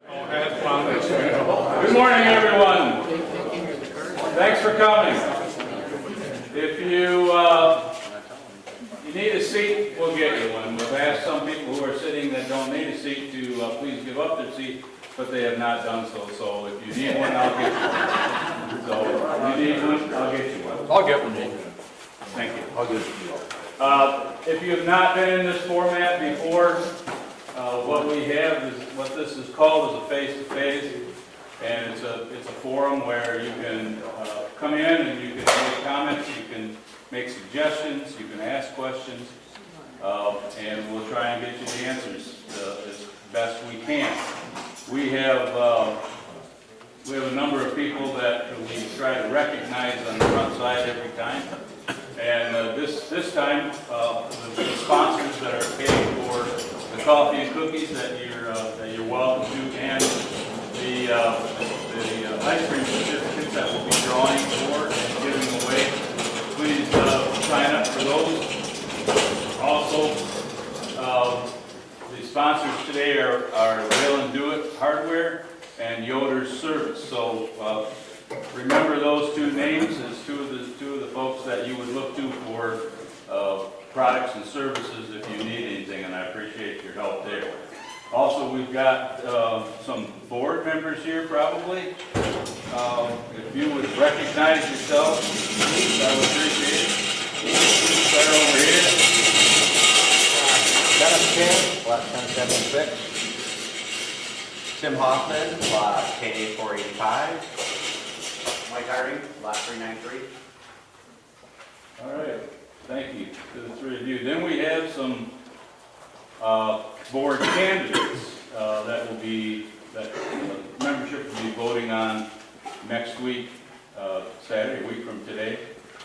Good morning, everyone. Thanks for coming. If you need a seat, we'll get you one. We've asked some people who are sitting that don't need a seat to please give up their seat, but they have not done so. So if you need one, I'll get you one. So if you need one, I'll get you one. I'll get one. Thank you. I'll get it. If you have not been in this format before, what we have is, what this is called is a face-to-face, and it's a forum where you can come in and you can make comments, you can make suggestions, you can ask questions, and we'll try and get you the answers as best we can. We have a number of people that we try to recognize on the front side every time. And this time, the sponsors that are paying for the coffee and cookies that you're welcome to, and the ice cream certificates that we'll be drawing for and giving away. Please sign up for those. Also, the sponsors today are Rail and Do It Hardware and Yoder's Service. So remember those two names as two of the folks that you would look to for products and services if you need anything, and I appreciate your help there. Also, we've got some board members here probably. If you would recognize yourself, I would appreciate it. Start over here. Dennis King, lot 1076. Tim Hoffman, lot K485. Mike Harding, lot 393. All right, thank you to the three of you. Then we have some board candidates that membership will be voting on next week, Saturday, a week from today.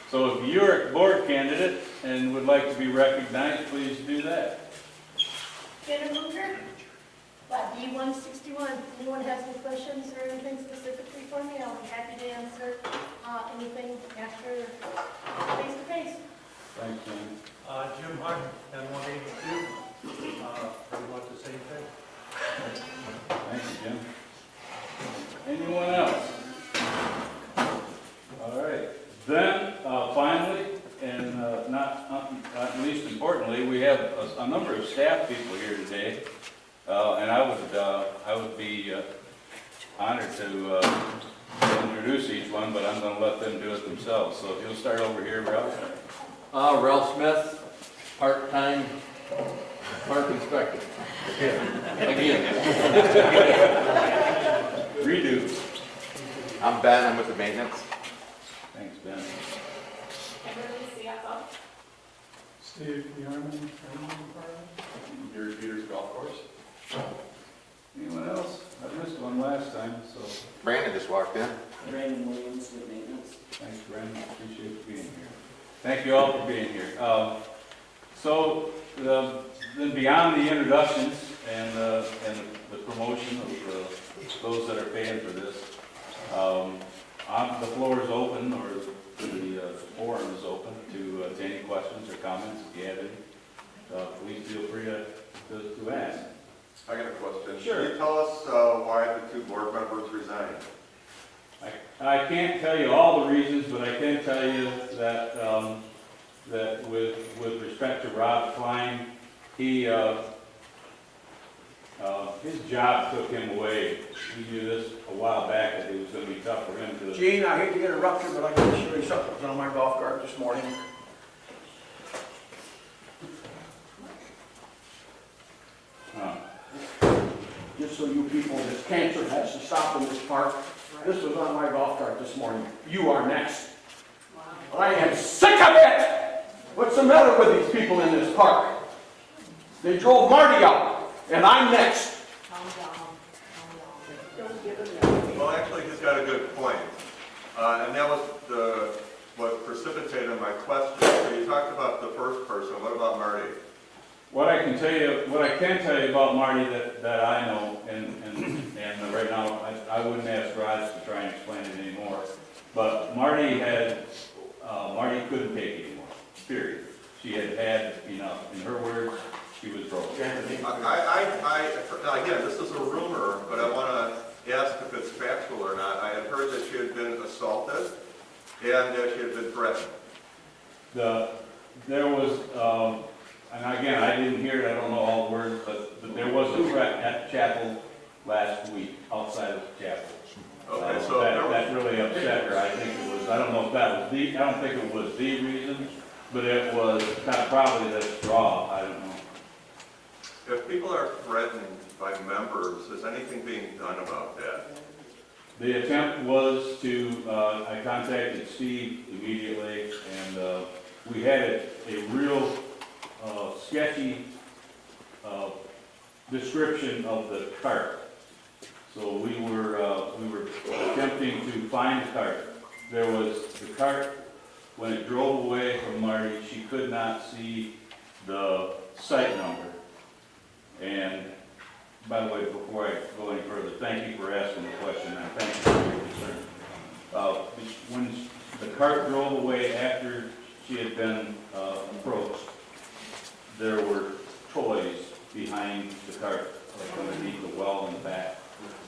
So if you're a board candidate and would like to be recognized, please do that. Jennifer Luker, lot D161. Anyone has any questions or anything specifically for me? I'll be happy to answer anything after face-to-face. Thanks, Jim. Jim Hunt, N182, pretty much the same thing. Thank you, Jim. Anyone else? All right. Then, finally, and not least importantly, we have a number of staff people here today, and I would be honored to introduce each one, but I'm going to let them do it themselves. So if you'll start over here, Ralph. Ralph Smith, part-time park inspector. Again. Redo. I'm Ben, I'm with the maintenance. Thanks, Ben. Steve Yarman, Your Peters Golf Course. Anyone else? I missed one last time, so Brandon just walked in. Brandon Williams with maintenance. thanks, Brandon. Appreciate you being here. Thank you all for being here. Then beyond the introductions and the promotion of those that are paying for this, the floor is open, or the forum is open to any questions or comments if you have any. Please feel free to ask. I got a question. Sure. Can you tell us why the two board members resigned? I can't tell you all the reasons, but I can tell you that that with respect to Rob Klein, his job took him away. We knew this a while back that it was going to be tough for him to. Gene, I hate to interrupt you, but I got to show you something that was on my golf cart this morning. Just so you people, this cancer has to stop in this park. This was on my golf cart this morning. You are next. I am sick of it! What's the matter with these people in this park? They drove Marty out, and I'm next. Well, actually, he's got a good point. And that was what precipitated my question. So you talked about the first person. What about Marty? What I can tell you about Marty that I know, and right now I wouldn't ask Raj to try and explain it anymore. But Marty couldn't take it anymore. Period. She had had enough. In her words, she was broke. Anthony? Again, this is a rumor, but I want to ask if it's factual or not. I had heard that she had been assaulted and that she had been threatened. There was, and again, I didn't hear it, I don't know all the words, but there was a threat at chapel last week, outside of chapel. Okay, so there was, That really upset her. I think it was, I don't know if that was I don't think it was the reason, but it was kind of probably the straw, I don't know. if people are threatened by members, is anything being done about that? The attempt was to, I contacted Steve immediately, and we had a real sketchy description of the cart. So we were attempting to find the cart. There was the cart, when it drove away from Marty, she could not see the site number. And by the way, before I go any further, thank you for asking the question, and thank you for your concern. When the cart drove away after she had been approached, there were toys behind the cart, like underneath the well in the back,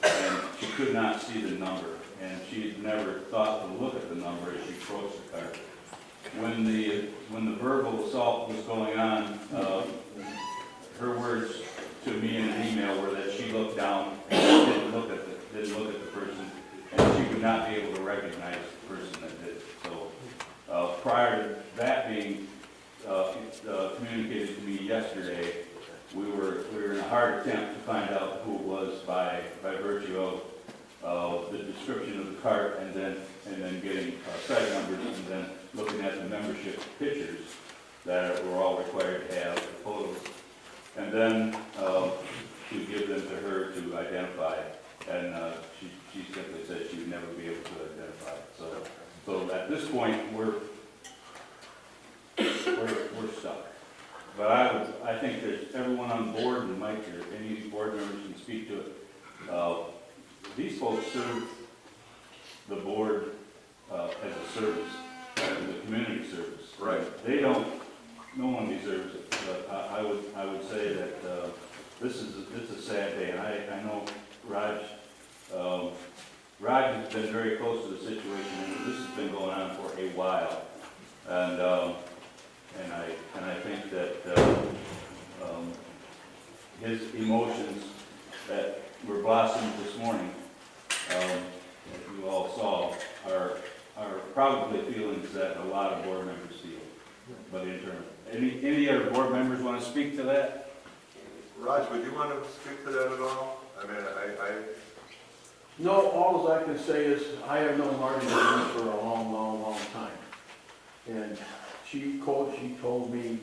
and she could not see the number, and she had never thought to look at the number as she approached the cart. When the verbal assault was going on, her words to me in an email were that she looked down and didn't look at the person, and she could not be able to recognize the person that did it. So prior to that being communicated to me yesterday, we were in a hard attempt to find out who it was by virtue of the description of the cart, and then getting site numbers, and then looking at the membership pictures that we're all required to have, the photos, and then to give them to her to identify. And she simply said she would never be able to identify it. So at this point, we're stuck. But I think that everyone on board, and Mike or any board members can speak to it. These folks serve the board as a service, as a community service. Right. They don't, no one deserves it. But I would say that it's a sad day, and I know Raj has been very close to the situation, and this has been going on for a while. And I think that his emotions that were blossomed this morning, that you all saw, are probably feelings that a lot of board members feel, but internally. Any other board members want to speak to that? Raj, would you want to speak to that at all? I mean, No, all I can say is, I have known Marty for a long time. And she told me,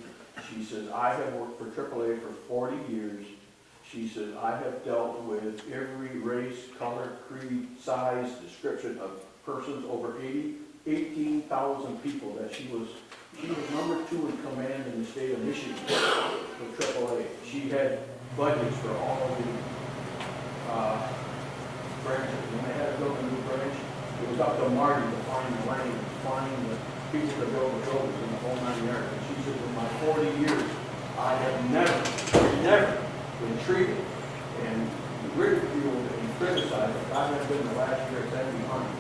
she says, I have worked for AAA for 40 years. She says, I have dealt with every race, color, creed, size, description of persons over 18,000 people that she was number 2 in command in the state of Michigan for AAA. She had budgets for all of the branches. When they had to build a new branch, it was up to Marty to find the land, find the people to build the buildings in the whole 9 yards. And she said, in my 40 years, I have never been treated and ridiculed and criticized. I have been the last year at 70 behind.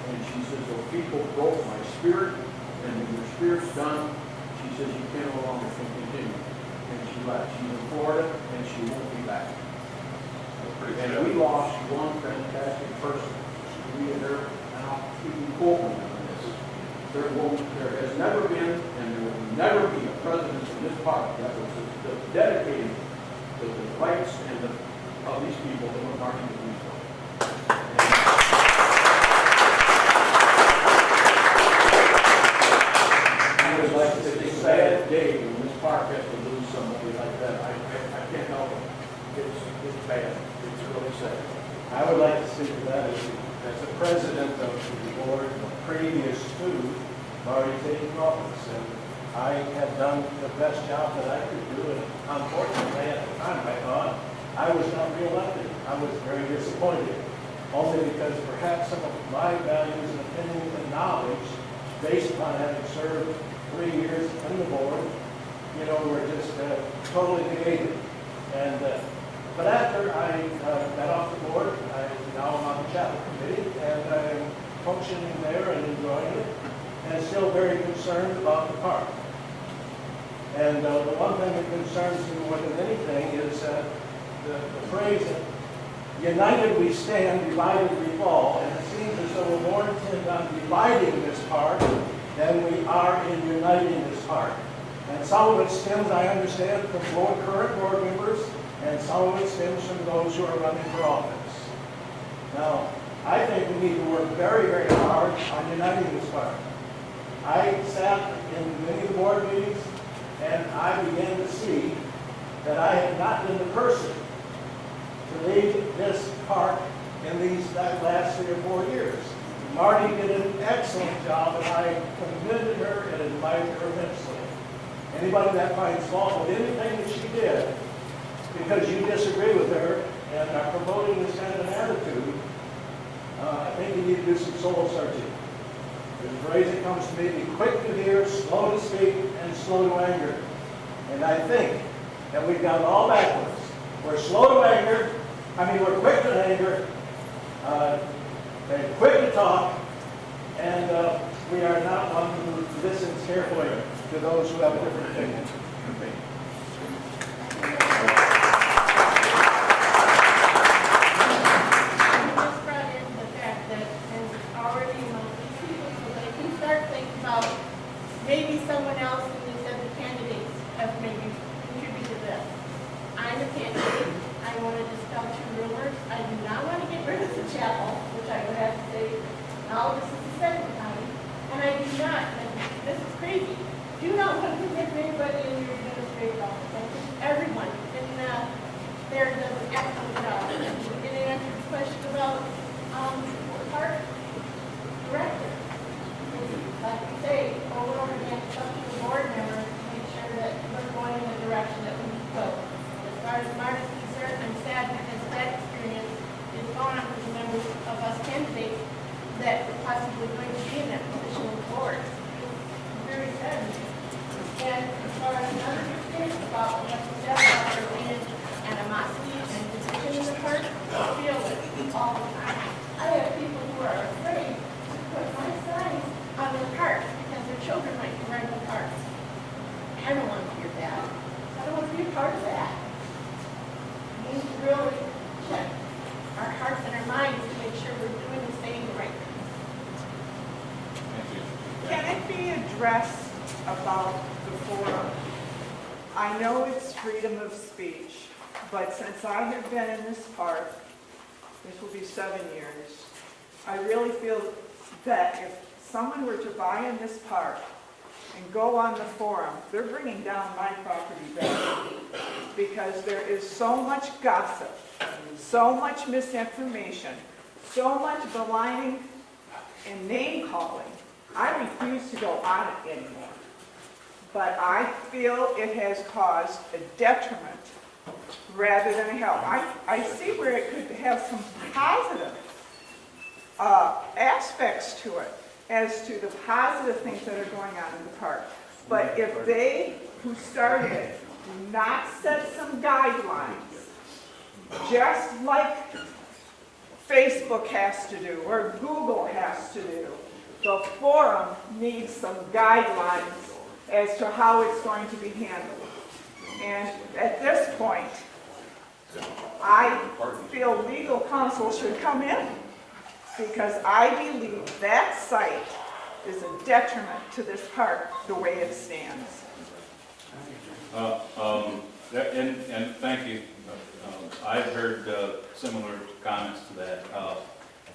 And she says, well, people broke my spirit, and when your spirit's done, she says, you can no longer continue. And she left. She's in Florida, and she won't be back. And we lost one fantastic person. We and her, and I'll even quote me on this. There has never been, and there will never be a president in this park that was dedicated to the rights of these people that were marching to do so. I would like to say it's a sad day when this park has to lose somebody like that. I can't help it. It's bad. It's really sad. I would like to speak to that as the president of the board previous to Marty taking office. And I had done the best job that I could do, and unfortunately at the time I thought I was not reelected. I was very disappointed, only because perhaps some of my values and opinions and knowledge, based upon having served 3 years on the board, were just totally negated. And, but after I got off the board, now I'm on the chapel committee, and I'm functioning there and enjoying it, and still very concerned about the park. And the one thing that concerns me more than anything is the phrase, united we stand, divided we fall, and it seems as though we're more intent on dividing this park than we are in uniting this park. And some of it stems, I understand, from current board members, and some of it stems from those who are running for office. Now, I think we need to work very, very hard on uniting this park. I sat in many of the board meetings, and I began to see that I had not been the person to lead this park in these last 3 or 4 years. Marty did an excellent job, and I commended her and admired her immensely. Anybody that finds fault with anything that she did, because you disagree with her and are promoting this kind of an attitude, I think you need to do some soul searching. There's a phrase that comes to me, be quick to hear, slow to speak, and slow to anger. And I think that we've got it all backwards. We're slow to anger, we're quick to anger, and quick to talk, and we are not one who listens carefully to those who have a different opinion. Maybe someone else, and they said the candidates have maybe contributed to this. I'm a candidate. I want to dispel 2 rumors. I do not want to get rid of the chapel, which I would have to say, now this is the second time. And I do not, and this is crazy, do not want to get anybody in your administrative office. I think everyone in there does an excellent job. And to answer the question about the park director. Like we say, over and over again, it's up to the board members to make sure that we're going in the direction that we need to go. As far as Marty's concerned, I'm sad because that experience is gone for the members of us candidates that are possibly going to be in that position on the board. It's very sad. And as far as another thing about what you said about there being animosity and division in the park, I feel it all the time. I have people who are afraid to put my signs on their parks because their children might be riding the parks. I don't want to hear that. I don't want to be a part of that. We need to really check our hearts and our minds to make sure we're doing the same right thing. Can it be addressed about the forum? I know it's freedom of speech, but since I have been in this park, this will be 7 years, I really feel that if someone were to buy in this park and go on the forum, they're bringing down my property value because there is so much gossip, so much misinformation, so much maligning and name calling. I refuse to go on it anymore. But I feel it has caused a detriment rather than a help. I see where it could have some positive aspects to it, as to the positive things that are going on in the park. But if they, who started it, do not set some guidelines, just like Facebook has to do, or Google has to do, the forum needs some guidelines as to how it's going to be handled. And at this point, I feel legal counsel should come in, because I believe that site is a detriment to this park the way it stands. And thank you. I've heard similar comments to that.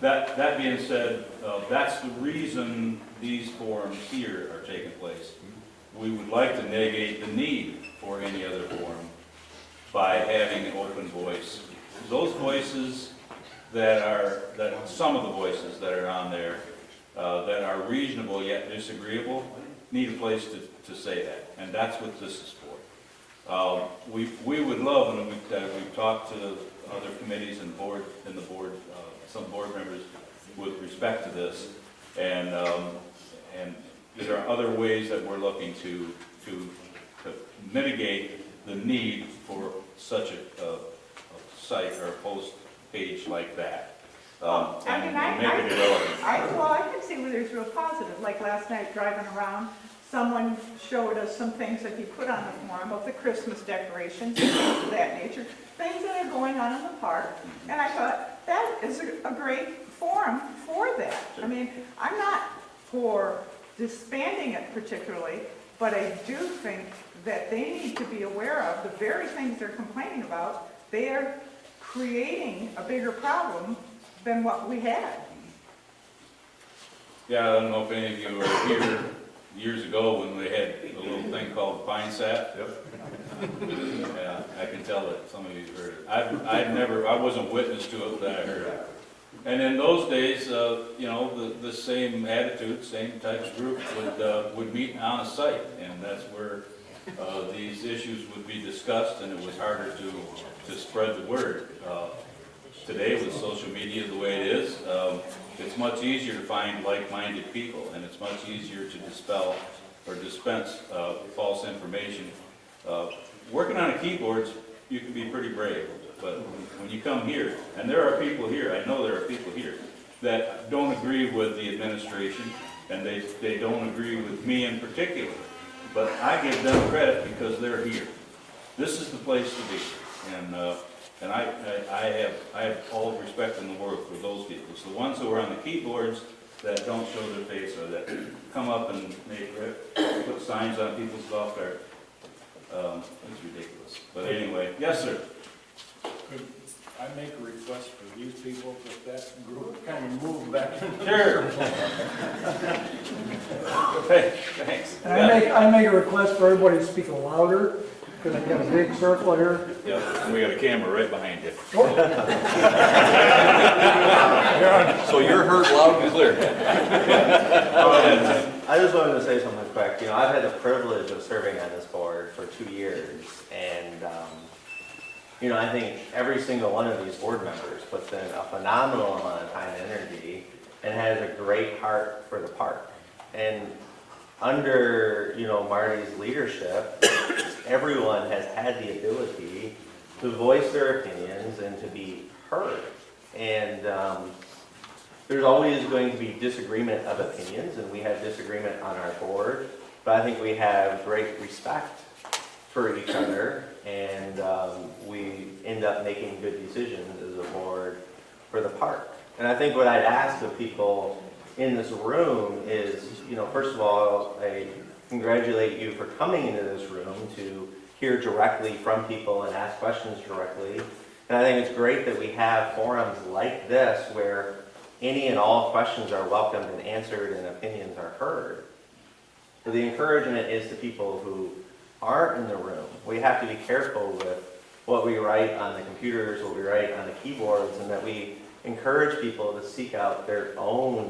That being said, that's the reason these forums here are taking place. We would like to negate the need for any other forum by having an open voice. Those voices some of the voices that are on there that are reasonable yet disagreeable need a place to say that, and that's what this is for. We would love, and we've talked to other committees and some board members with respect to this, and there are other ways that we're looking to to mitigate the need for such a site or a post page like that. I mean, And make it irrelevant. I can see where there's real positive, like last night driving around, someone showed us some things that he put on the forum of the Christmas decorations, and things of that nature, things that are going on in the park, and I thought, that is a great forum for that. I mean, I'm not for disbanding it particularly, but I do think that they need to be aware of the very things they're complaining about. They are creating a bigger problem than what we had. Yeah, I don't know if any of you were here years ago when we had a little thing called Pine Sap. Yep. Yeah, I can tell that some of you heard it. I wasn't witness to it, but I heard it. And in those days, you know, the same attitude, same types of groups would meet on a site, and that's where these issues would be discussed, and it was harder to spread the word. Today, with social media the way it is, it's much easier to find like-minded people, and it's much easier to dispel or dispense false information. Working on a keyboard, you can be pretty brave, but when you come here, and there are people here, I know there are people here, that don't agree with the administration, and they don't agree with me in particular, but I give them credit because they're here. This is the place to be, and I have all the respect in the world for those people. It's the ones who are on the keyboards that don't show their face, or that come up and put signs on people's golf carts. It's ridiculous. But anyway, yes, sir. Could I make a request for these people that group kind of move back? Sure. Hey, thanks. And I make a request for everybody to speak louder, because I've got a big circle here. Yep, and we got a camera right behind you. So you're heard loud and clear. I just wanted to say something quick. You know, I've had the privilege of serving on this board for 2 years, and you know, I think every single one of these board members puts in a phenomenal amount of time and energy, and has a great heart for the park. And under, you know, Marty's leadership, everyone has had the ability to voice their opinions and to be heard. And there's always going to be disagreement of opinions, and we have disagreement on our board, but I think we have great respect for each other, and we end up making good decisions as a board for the park. And I think what I'd ask of people in this room is, you know, first of all, I congratulate you for coming into this room to hear directly from people and ask questions directly. And I think it's great that we have forums like this where any and all questions are welcomed and answered and opinions are heard. So the encouragement is to people who aren't in the room. We have to be careful with what we write on the computers, what we write on the keyboards, and that we encourage people to seek out their own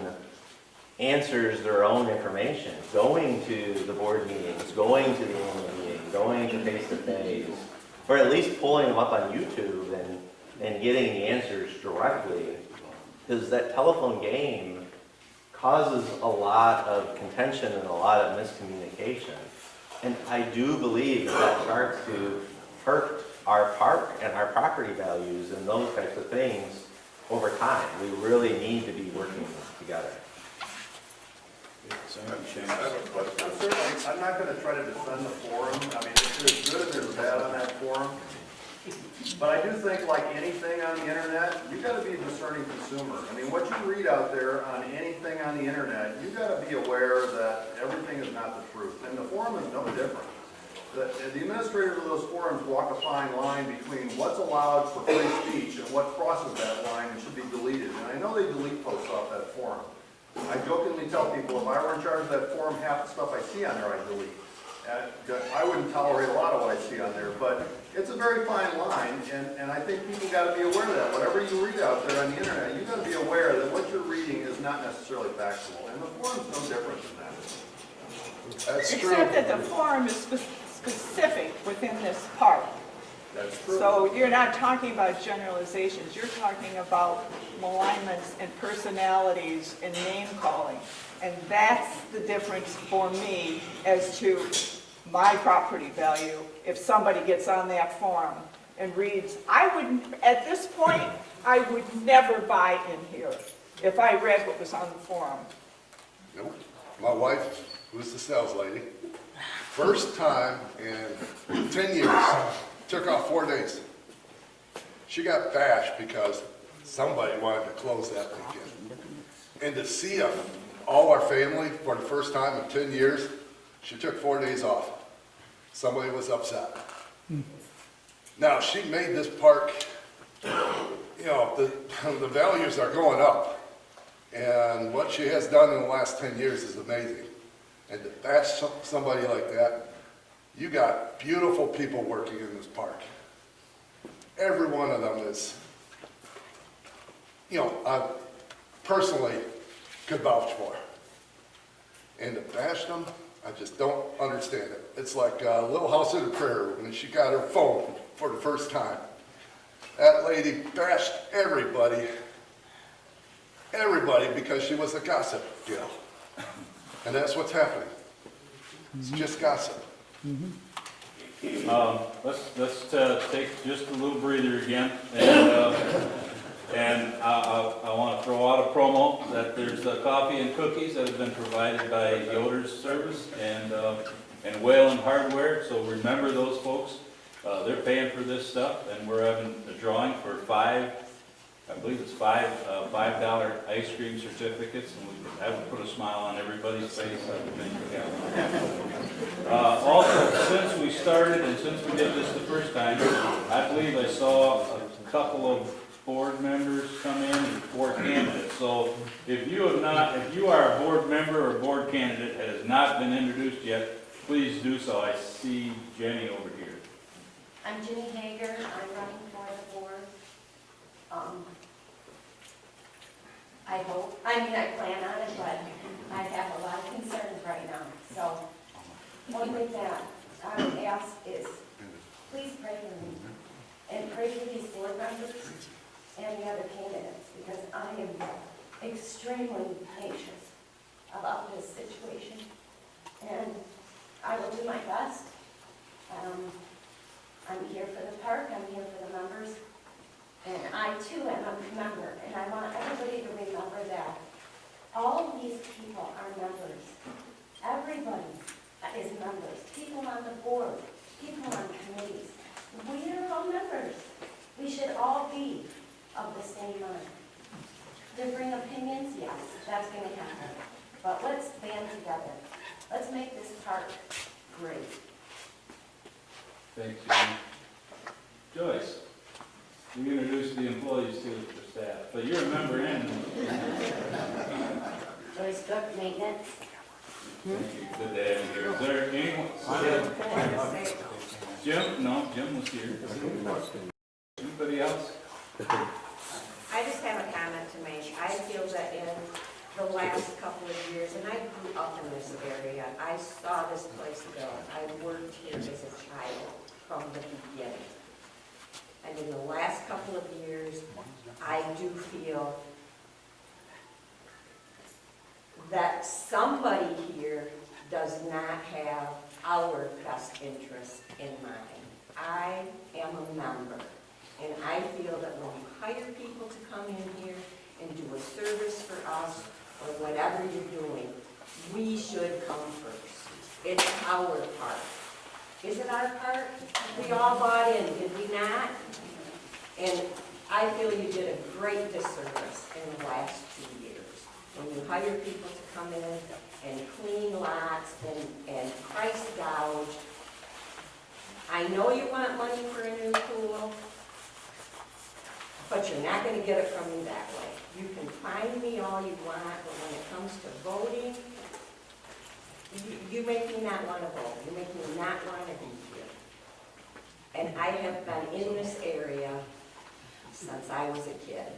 answers, their own information, going to the board meetings, going to the annual meeting, going to face-to-face, or at least pulling them up on YouTube and getting the answers directly. Because that telephone game causes a lot of contention and a lot of miscommunication. And I do believe that starts to hurt our park and our property values and those types of things over time. We really need to be working together. I have a question. Certainly, I'm not going to try to defend the forum. I mean, there's good and there's bad on that forum. But I do think, like anything on the internet, you've got to be a discerning consumer. I mean, what you read out there on anything on the internet, you've got to be aware that everything is not the truth. And the forum is no different. The administrators of those forums walk a fine line between what's allowed for free speech and what crosses that line and should be deleted. And I know they delete posts off that forum. I jokingly tell people, if I were in charge of that forum, half the stuff I see on there I delete. I wouldn't tolerate a lot of what I see on there, but it's a very fine line, and I think people got to be aware of that. Whatever you read out there on the internet, you've got to be aware that what you're reading is not necessarily factual, and the forum's no different than that. That's true. Except that the forum is specific within this park. That's true. So you're not talking about generalizations, you're talking about malignments and personalities and name calling. And that's the difference for me as to my property value if somebody gets on that forum and reads. I would, at this point, I would never buy in here if I read what was on the forum. Nope. My wife, who's the sales lady, first time in 10 years, took off 4 days. She got bashed because somebody wanted to close that weekend. And to see all our family for the first time in 10 years, she took 4 days off. Somebody was upset. Now, she made this park, you know, the values are going up. And what she has done in the last 10 years is amazing. And to bash somebody like that, you got beautiful people working in this park. Every one of them is, you know, I personally could vouch for. And to bash them, I just don't understand it. It's like Little House on the Prairie when she got her phone for the first time. That lady bashed everybody because she was a gossip gal. And that's what's happening. It's just gossip. Let's take just a little breather again, and I want to throw out a promo that there's coffee and cookies that have been provided by Yoder's Service and Whalen Hardware. So remember those folks. They're paying for this stuff, and we're having a drawing for five $5 ice cream certificates, and that would put a smile on everybody's face. Also, since we started and since we did this the first time, I believe I saw a couple of board members come in and 4 candidates. So if you are a board member or board candidate that has not been introduced yet, please do so. I see Jenny over here. I'm Jenny Hager. I'm running for the board. I plan on it, but I have a lot of concerns right now. So, one thing that I would ask is, please pray for me. And pray for these board members and the other candidates, because I am extremely anxious about this situation. And I will do my best. I'm here for the park, I'm here for the members. And I too am a member, and I want everybody to remember that all of these people are members. Everybody is members. People on the board, people on committees. We are all members. We should all be of the same mind. Differing opinions, yes, that's going to happen. But let's band together. Let's make this park great. Thank you. Joyce. We introduced the employees to the staff, but you're a member in. Joyce Cook, maintenance. Thank you. Good to have you here. Is there anyone? Jim? No, Jim was here. Anybody else? I just have a comment to make. I feel that in the last couple of years, and I grew up in this area, I saw this place built. I worked here as a child from the beginning. And in the last couple of years, I do feel that somebody here does not have our best interest in mind. I am a member, and I feel that when you hire people to come in here and do a service for us, or whatever you're doing, we should come first. It's our part. Is it our part? We all bought in, did we not? And I feel you did a great disservice in the last 2 years. When you hire people to come in and clean lots and price gouge. I know you want money for a new pool, but you're not going to get it from me that way. You can find me all you want, but when it comes to voting, you make me not want to vote. You make me not want to be here. And I have been in this area since I was a kid.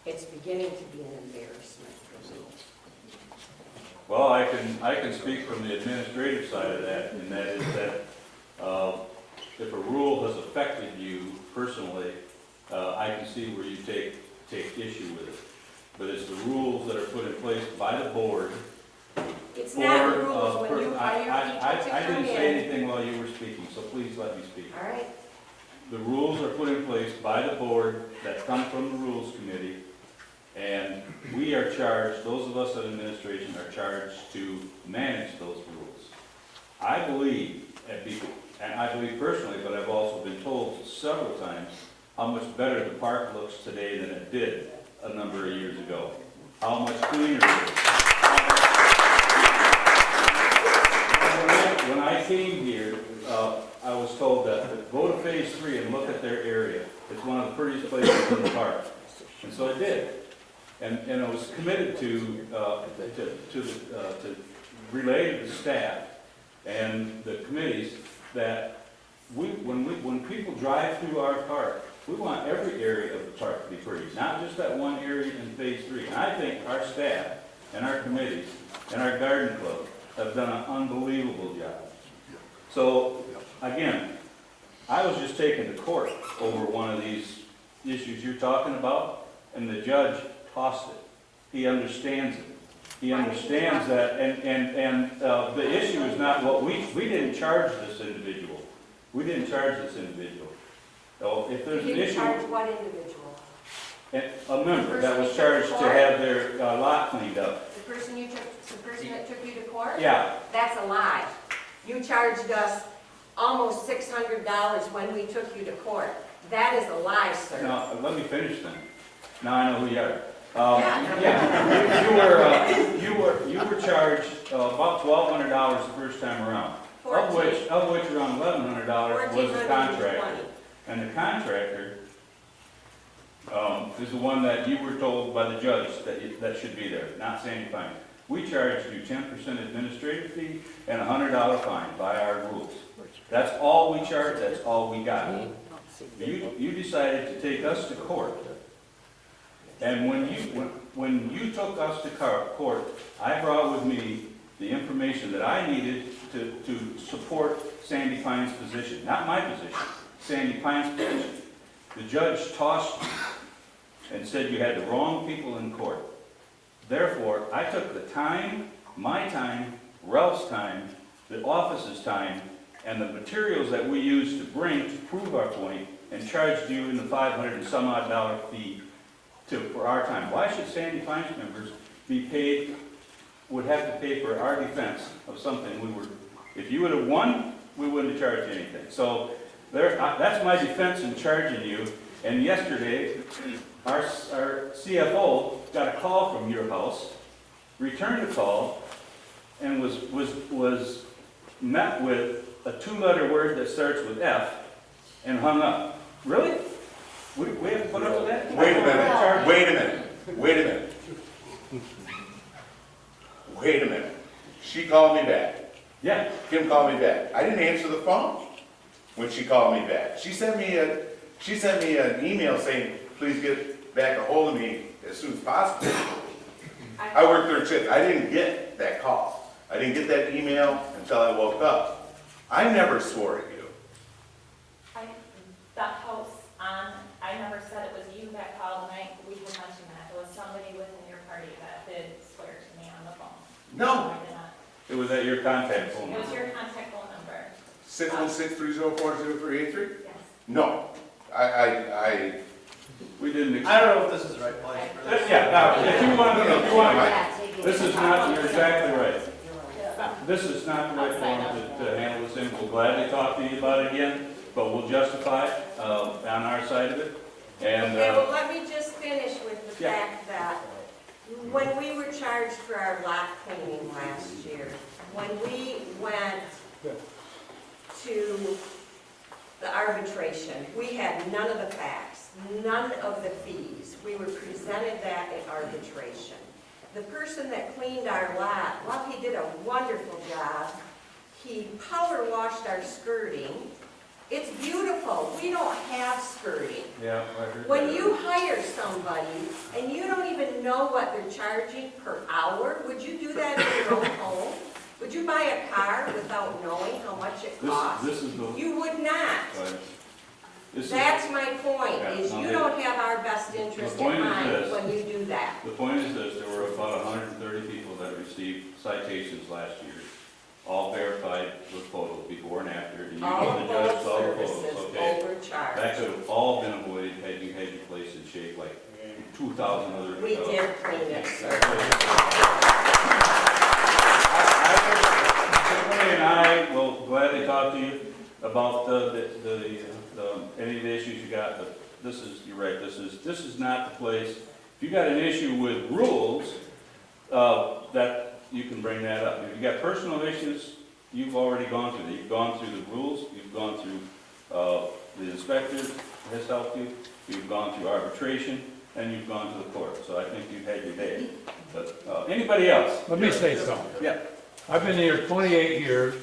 It's beginning to be an embarrassment for me. Well, I can speak from the administrative side of that, and that is that if a rule has affected you personally, I can see where you take issue with it. But it's the rules that are put in place by the board. It's not rules. When you I didn't say anything while you were speaking, so please let me speak. All right. The rules are put in place by the board that come from the rules committee, and we are charged, those of us in administration are charged to manage those rules. I believe, and I believe personally, but I've also been told several times how much better the park looks today than it did a number of years ago. How much cleaner it is. When I came here, I was told that go to phase 3 and look at their area. It's one of the prettiest places in the park. And so I did. And I was committed to relay to the staff and the committees that when people drive through our park, we want every area of the park to be pretty, not just that one area in phase 3. And I think our staff and our committees and our garden club have done an unbelievable job. So, again, I was just taken to court over one of these issues you're talking about, and the judge tossed it. He understands it. He understands that, and the issue is not what we didn't charge this individual. We didn't charge this individual. So if there's an issue. You charge what individual? A member that was charged to have their lot cleaned up. The person that took you to court? Yeah. That's a lie. You charged us almost $600 when we took you to court. That is a lie, sir. Now, let me finish then. Now I know who you are. You were charged about $1,200 the first time around, of which around $1,100 was the contractor. And the contractor is the one that you were told by the judge that should be there, not Sandy Pines. We charged you 10% administrative fee and a $100 fine by our rules. That's all we charged, that's all we got. You decided to take us to court. And when you took us to court, I brought with me the information that I needed to support Sandy Pines' position, not my position, Sandy Pines' position. The judge tossed you and said you had the wrong people in court. Therefore, I took the time, my time, Ralph's time, the office's time, and the materials that we used to bring to prove our point, and charged you in the $500 and some odd fee for our time. Why should Sandy Pines members would have to pay for our defense of something if you would have won, we wouldn't have charged you anything. So that's my defense in charging you. And yesterday, our CFO got a call from your house, returned the call, and was met with a 2-letter word that starts with F and hung up. Really? We have to put up with that? Wait a minute. She called me back. Yeah. Kim called me back. I didn't answer the phone when she called me back. She sent me an email saying, please get back a hold of me as soon as possible. I worked third shift. I didn't get that call. I didn't get that email until I woke up. I never swore at you. That house I never said it was you that called, and we had mentioned that. It was somebody within your party that did swear to me on the phone. No. I did not. It was at your contact phone It number. was your contact phone number. 616-304-0383? Yes. No. We didn't. I don't know if this is the right place for this. Yeah, now, if you want, this is not, you're exactly right. This is not the right forum to handle this thing. We'll gladly talk to you about it again, but we'll justify it on our side of it. And Okay, well, let me just finish with the Yeah. fact that when we were charged for our lot cleaning last year, when we went to the arbitration, we had none of the facts, none of the fees. We were presented that at arbitration. The person that cleaned our lot, while he did a wonderful job, he power washed our skirting. It's beautiful. We don't have skirting. Yeah, I heard When that. you hire somebody and you don't even know what they're charging per hour, would you do that in your own home? Would you buy a car without knowing how much it costs? This is the. You would not. This That's my point, Yeah, is no, you they- don't have our best interest The point in is mind this. when you do that. The point is this, there were about 130 people that received citations last year. all verified with photos before and after, and you All go to the judge, saw the photo photos, services okay? overcharged. That could have all been avoided had you had your place in shape like 2,000 other. We did clean it, sir. Tiffany and I will gladly talk to you about any of the issues you got, but this is, you're right, this is not the place. If you got an issue with rules, that you can bring that up. If you got personal issues, you've already gone through that. You've gone through the rules, you've gone through, the inspector has helped you, you've gone through arbitration, and you've gone to the court. So I think you've had your day. But, anybody else? Let me say something. Yeah. I've been here 28 years,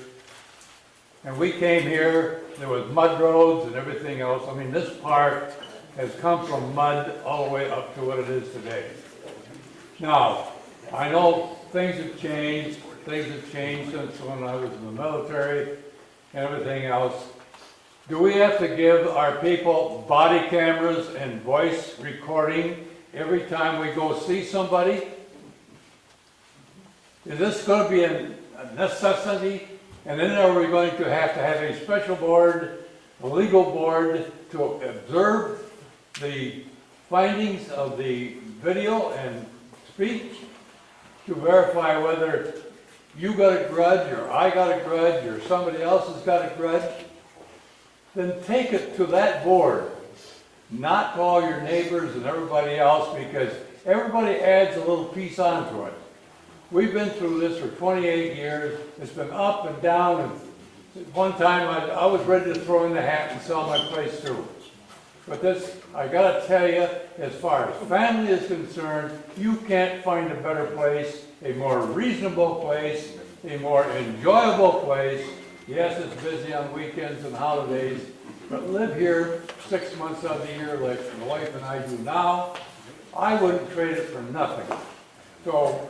and we came here, there was mud roads and everything else. I mean, this park has come from mud all the way up to what it is today. Now, I know things have changed since when I was in the military and everything else. Do we have to give our people body cameras and voice recording every time we go see somebody? Is this going to be a necessity? And then are we going to have a special board, a legal board, to observe the findings of the video and speech to verify whether you got a grudge, or I got a grudge, or somebody else has got a grudge? Then take it to that board, not to all your neighbors and everybody else, because everybody adds a little piece onto it. We've been through this for 28 years. It's been up and down, and one time I was ready to throw in the hat and sell my place too. But this, I gotta tell you, as far as family is concerned, you can't find a better place, a more reasonable place, a more enjoyable place. Yes, it's busy on weekends and holidays, but live here 6 months out of the year like my wife and I do now. I wouldn't trade it for nothing. So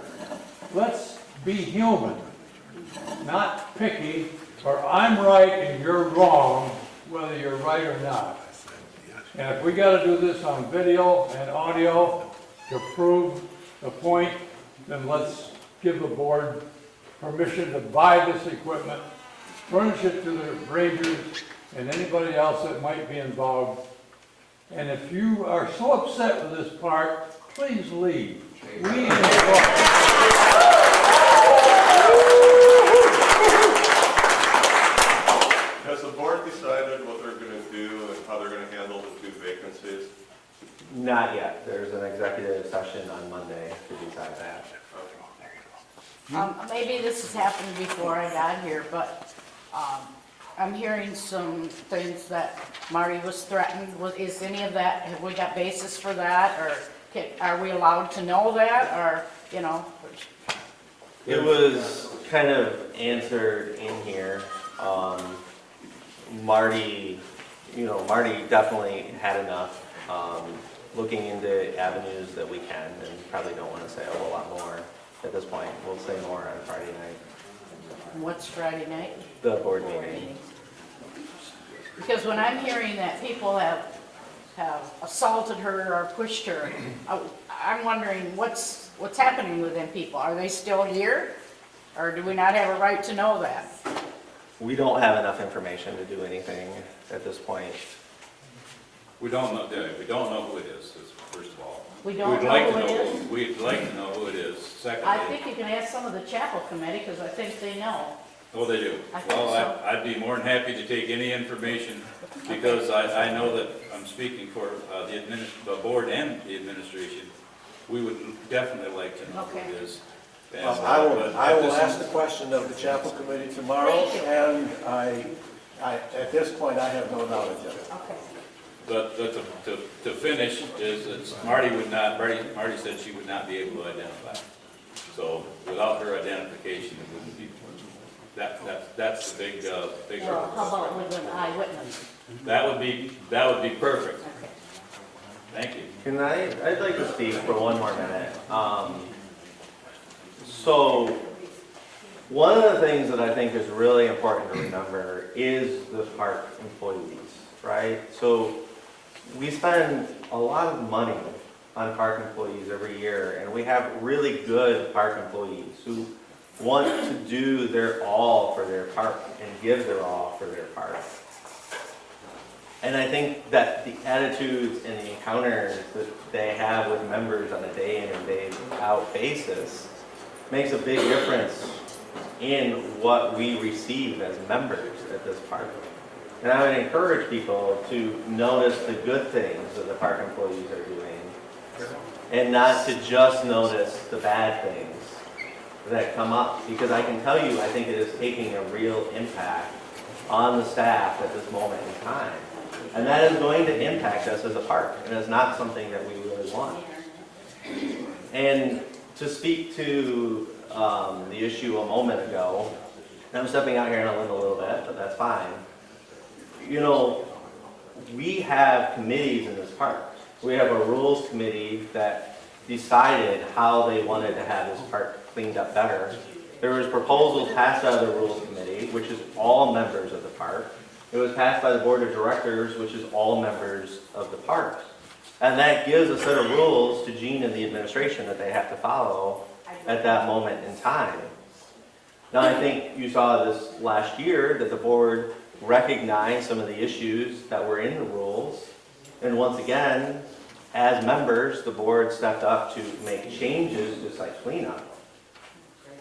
let's be human, not picky, or I'm right and you're wrong, whether you're right or not. And if we gotta do this on video and audio to prove the point, then let's give the board permission to buy this equipment, furnish it to the rangers and anybody else that might be involved. And if you are so upset with this park, please leave. We Has the board decided what they're gonna do and how they're gonna handle the 2 vacancies? Not yet. There's an executive session on Monday to decide that. Maybe this has happened before I got here, but I'm hearing some things that Marty was threatened. Is any of that, have we got basis for that, or are we allowed to know that, or, you know? It was kind of answered in here. Marty definitely had enough. Looking into avenues that we can, and probably don't want to say a whole lot more at this point. We'll say more on Friday night, What's Friday night? the board meeting. Because when I'm hearing that people have assaulted her or pushed her, I'm wondering what's happening with them people? Are they still here? Or do we not have a right to know that? We don't have enough information to do anything at this point. We don't know who it is, first of all. We don't know who it is? We'd like to know who it is. I Secondly, think you can ask some of the chapel committee, because I think they know. oh, they do. I think Well, so. I'd be more than happy to take any information, because I know that I'm speaking for the board and the administration. We would definitely like to know who it is. And, I but will this ask is- the question of the chapel committee tomorrow, Thank you. and at this point, I have no knowledge of it. Okay. But to finish, Marty said she would not be able to identify. So without her identification, it wouldn't be, that's the big Well, how about with an eyewitness? That would be perfect. Okay. Thank you. I'd like to speak for one more minute. So, one of the things that I think is really important to remember is the park employees, right? So, we spend a lot of money on park employees every year, and we have really good park employees who want to do their all for their park and give their all for their park. And I think that the attitudes and the encounters that they have with members on a day in and day out basis makes a big difference in what we receive as members at this park. And I would encourage people to notice the good things that the park employees are doing and not to just notice the bad things that come up. Because I can tell you, I think it is taking a real impact on the staff at this moment in time. And that is going to impact us as a park, and it's not something that we really want. And to speak to the issue a moment ago, and I'm stepping out here on a limb a little bit, but that's fine. You know, we have committees in this park. We have a rules committee that decided how they wanted to have this park cleaned up better. There was proposals passed out of the rules committee, which is all members of the park. It was passed by the board of directors, which is all members of the park. And that gives a set of rules to Gene and the administration that they have to follow at that moment in time. Now, I think you saw this last year that the board recognized some of the issues that were in the rules. And once again, as members, the board stepped up to make changes to site cleanup.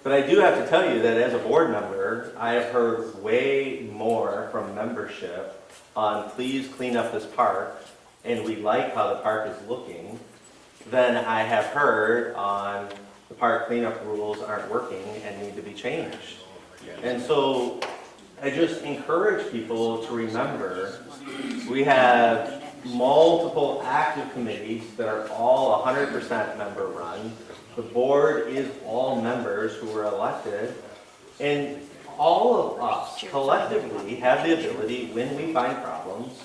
But I do have to tell you that as a board member, I have heard way more from membership on please clean up this park, and we like how the park is looking, than I have heard on the park cleanup rules aren't working and need to be changed. And so I just encourage people to remember we have multiple active committees that are all 100% member run. The board is all members who were elected, and all of us collectively have the ability, when we find problems,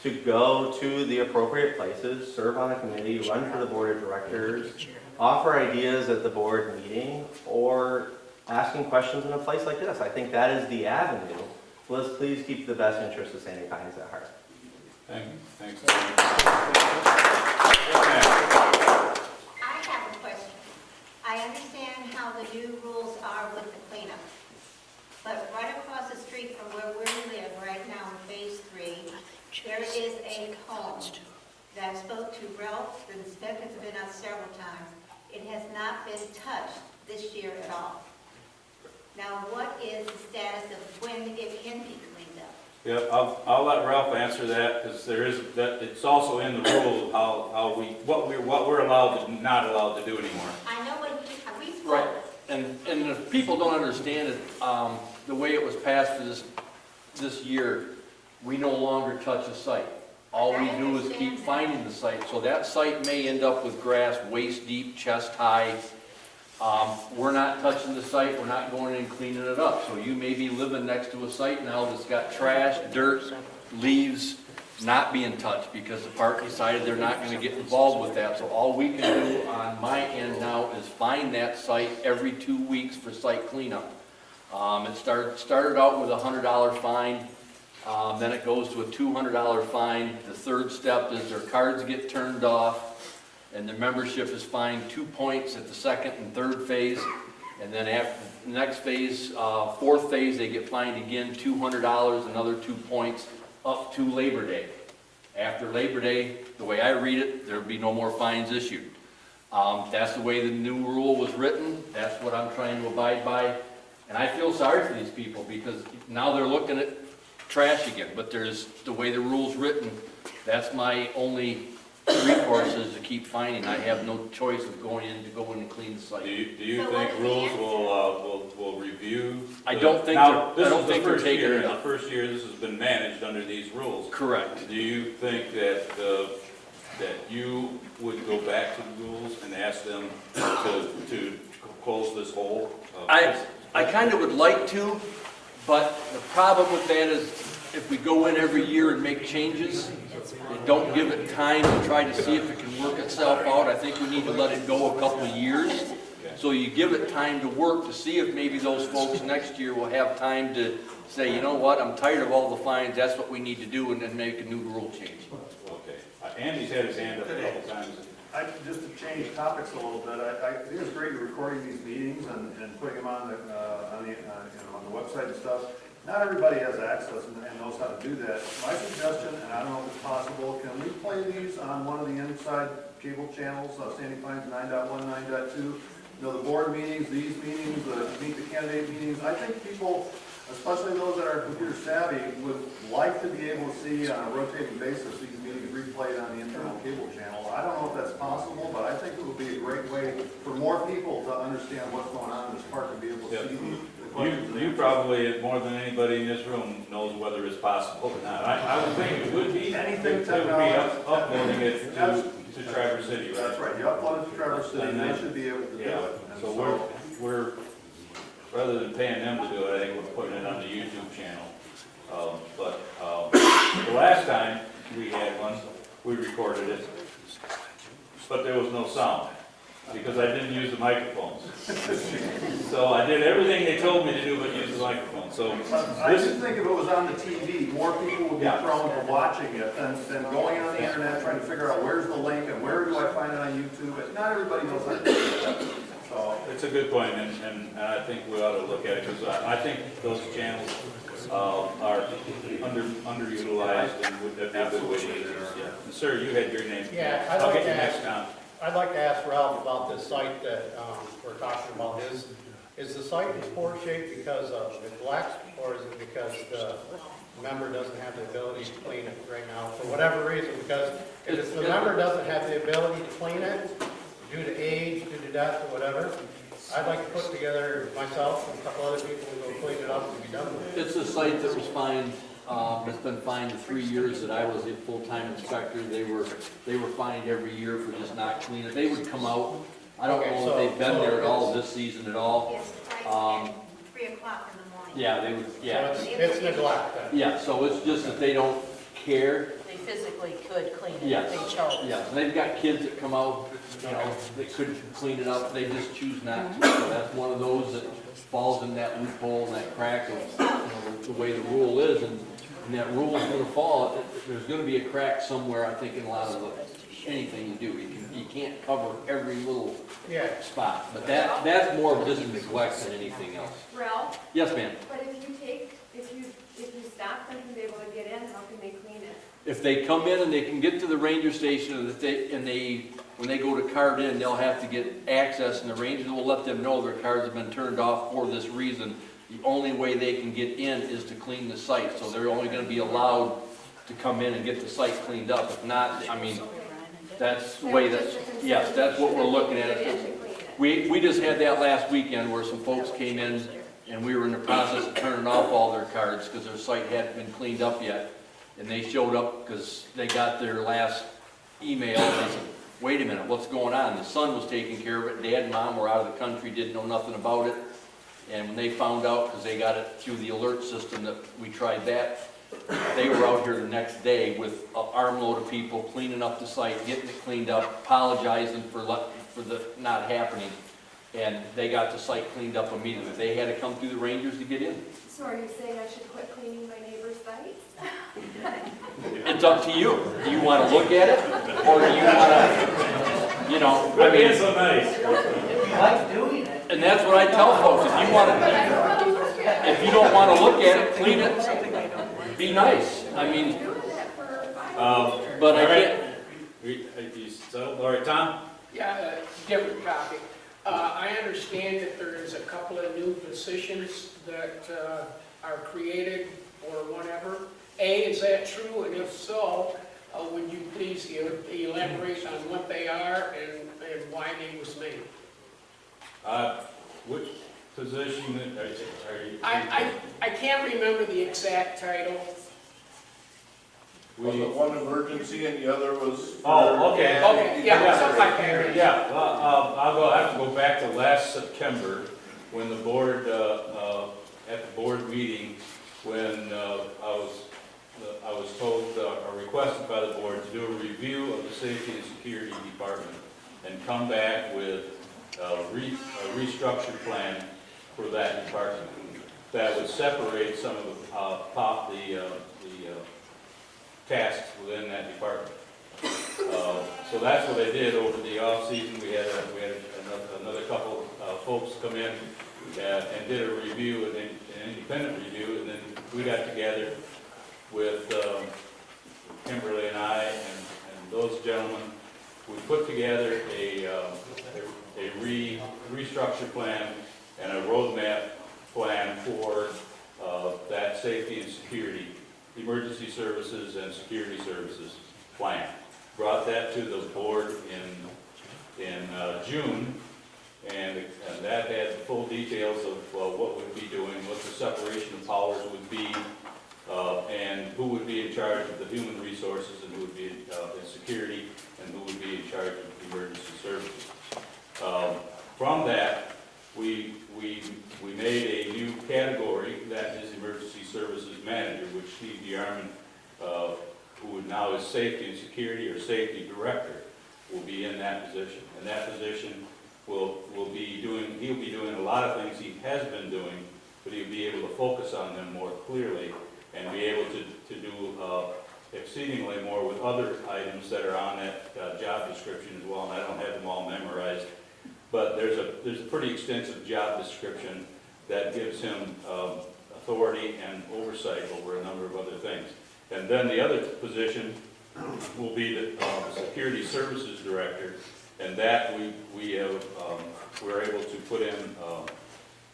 to go to the appropriate places, serve on a committee, run for the board of directors, offer ideas at the board meeting, or asking questions in a place like this. I think that is the avenue. Let's please keep the best interest of Sandy Pines at heart. Thank you. Thanks. I have a question. I understand how the new rules are with the cleanup, but right across the street from where we live right now in Phase 3, there is a home that I spoke to Ralph, the inspectors have been out several times. It has not been touched this year at all. Now, what is the status of when it can be cleaned up? Yeah, I'll let Ralph answer that, because there is, that it's also in the rules how what we're allowed to, not allowed to do anymore. I know what we spoke. Right, and if people don't understand it, the way it was passed for this year, we no longer touch a site. All we do is keep finding the site, so that site may end up with grass waist deep, chest high. We're not touching the site, we're not going in and cleaning it up. So you may be living next to a site now that's got trash, dirt, leaves not being touched because the park decided they're not going to get involved with that. So all we can do on my end now is find that site every 2 weeks for site cleanup. It started out with a $100 fine, then it goes to a $200 fine. The third step is their cards get turned off, and the membership is fined 2 points at the second and third phase. And then after the next phase, fourth phase, they get fined again, $200, another 2 points, up to Labor Day. After Labor Day, the way I read it, there'll be no more fines issued. That's the way the new rule was written. That's what I'm trying to abide by. And I feel sorry for these people because now they're looking at trash again. But there's the way the rule's written, that's my only recourse is to keep finding. I have no choice of going in and clean the site. Do you think rules will review? I don't think now, they're, I don't think they're taking it the up. first year this has been managed under these rules. Correct. Do you think that that you would go back to the rules and ask them to close this hole? I kind of would like to, but the problem with that is if we go in every year and make changes and don't give it time to try to see if it can work itself out, I think we need to let it go a couple of years. So you give it time to work to see if maybe those folks next year will have time to say, you know what, I'm tired of all the fines, that's what we need to do, and then make a new rule change. Okay. Andy's had his hand up a couple times. Just to change topics a little bit, I think it's great you're recording these meetings and putting them on the website and stuff. Not everybody has access and knows how to do that. My suggestion, and I don't know if it's possible, can we play these on one of the inside cable channels, Sandy Pines 9.1, 9.2? You know, the board meetings, these meetings, the meet the candidate meetings. I think people, especially those that are computer savvy, would like to be able to see on a rotating basis these meetings replayed on the internal cable channel. I don't know if that's possible, but I think it would be a great way for more people to understand what's going on in this park and be able to see the questions. You probably, more than anybody in this room, knows whether it's possible or not. I would think it would be. Anything It would be uploading it to Traverse City, right? That's right, you upload it to Traverse City, and they should be able to do Yeah, it. And so we're, rather than paying them to do it, I think we're putting it on the YouTube channel. The last time we had one, we recorded it, but there was no sound, because I didn't use the microphones. So I did everything they told me to do but use the microphone, so. I just think if it was on the TV, more people would be prone to watching it than going on the internet, trying to figure out where's the link and where do I find it on YouTube. And not everybody knows how to do that. So It's a good point, and I think we ought to look at it, because I think those channels are underutilized, and would that be a good way to use it? Yeah. Sir, you had your name. Yeah, I'll get you next time. I'd like to ask Ralph about this site that we're talking about. Is the site in poor shape because of neglect, or is it because the member doesn't have the ability to clean it right now, for whatever reason? Because if it's the member doesn't have the ability to clean it, due to age, due to death, or whatever, I'd like to put together myself and a couple other people who go clean it up and be done with it. It's a site that was fined, it's been fined the 3 years that I was a full-time inspector. They were fined every year for just not cleaning it. They would come out, I don't know if they've been there at all this season at all. Yes, Friday at 3 o'clock in the morning. Yeah, they would, yeah. So it's neglect then? Yeah, so it's just that they don't care. They physically could clean it Yes, if they chose. yes, and they've got kids that come out, you know, that could clean it up, they just choose not to. So that's one of those that falls in that loophole and that crack of, you know, the way the rule is, and that rule is gonna fall. There's gonna be a crack somewhere, I think, in a lot of anything you do. You can't cover every little spot, but that's more of just neglect than anything else. Ralph, Yes, ma'am? but if you stop them from being able to get in, how can they clean it? If they come in and they can get to the ranger station, when they go to card in, they'll have to get access, and the ranger will let them know their cards have been turned off for this reason. The only way they can get in is to clean the site, so they're only gonna be allowed to come in and get the site cleaned up. If not, I mean, that's the way yes, that's what we're looking at. We just had that last weekend where some folks came in, and we were in the process of turning off all their cards because their site hadn't been cleaned up yet. And they showed up because they got their last email, and they said, wait a minute, what's going on? The son was taking care of it, Dad and Mom were out of the country, didn't know nothing about it. And when they found out, because they got it through the alert system that we tried that, they were out here the next day with an armload of people cleaning up the site, getting it cleaned up, apologizing for the not happening. And they got the site cleaned up immediately. They had to come through the rangers to get in. So are you saying I should quit cleaning my neighbor's site? It's up to you. Do you want to look at it, or do you want to, you know, I mean, so nice. Like doing it. and that's what I tell folks. If you want to, if you don't want to look at it, clean it, be nice. I mean, but I can't. You settled? All right, Tom? Yeah, different topic. I understand that there is a couple of new positions that are created or whatever. A, is that true? And if so, would you please elaborate on what they are and why they was made? Which position are you? I can't remember the exact title. Was it one emergency and the other was? Oh, okay. Okay, yeah, something like that. Yeah, I'll have to go back to last September when the board, at the board meeting, when I was told or requested by the board to do a review of the safety and security department and come back with a restructured plan for that department that would separate some of the tasks within that department. So that's what I did over the off-season. We had another couple folks come in and did a review, an independent review, and then we got together with Kimberly and I and those gentlemen. We put together a restructure plan and a roadmap plan for that safety and security, emergency services and security services plan. Brought that to the board in June, and that had full details of what we'd be doing, what the separation of powers would be, and who would be in charge of the human resources, and who would be in security, and who would be in charge of emergency services. From that, we made a new category, that is emergency services manager, which Steve DeArmond, who now is safety and security or safety director, will be in that position. And that position will be doing, he'll be doing a lot of things he has been doing, but he'll be able to focus on them more clearly and be able to do exceedingly more with other items that are on that job description as well. And I don't have them all memorized, but there's a pretty extensive job description that gives him authority and oversight over a number of other things. And then the other position will be the security services director, and that we're able to put in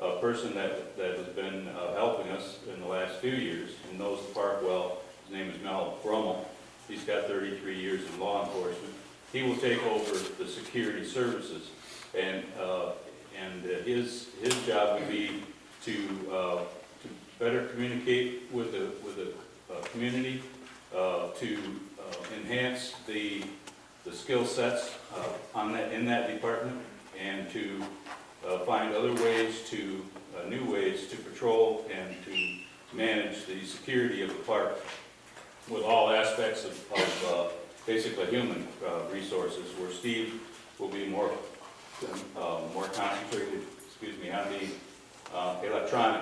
a person that has been helping us in the last few years and knows the park well. His name is Mel Brummel. He's got 33 years in law enforcement. He will take over the security services, and his job will be to better communicate with the community, to enhance the skill sets in that department, and to find other ways new ways to patrol and to manage the security of the park with all aspects of basically human resources, where Steve will be more concentrated, on the electronic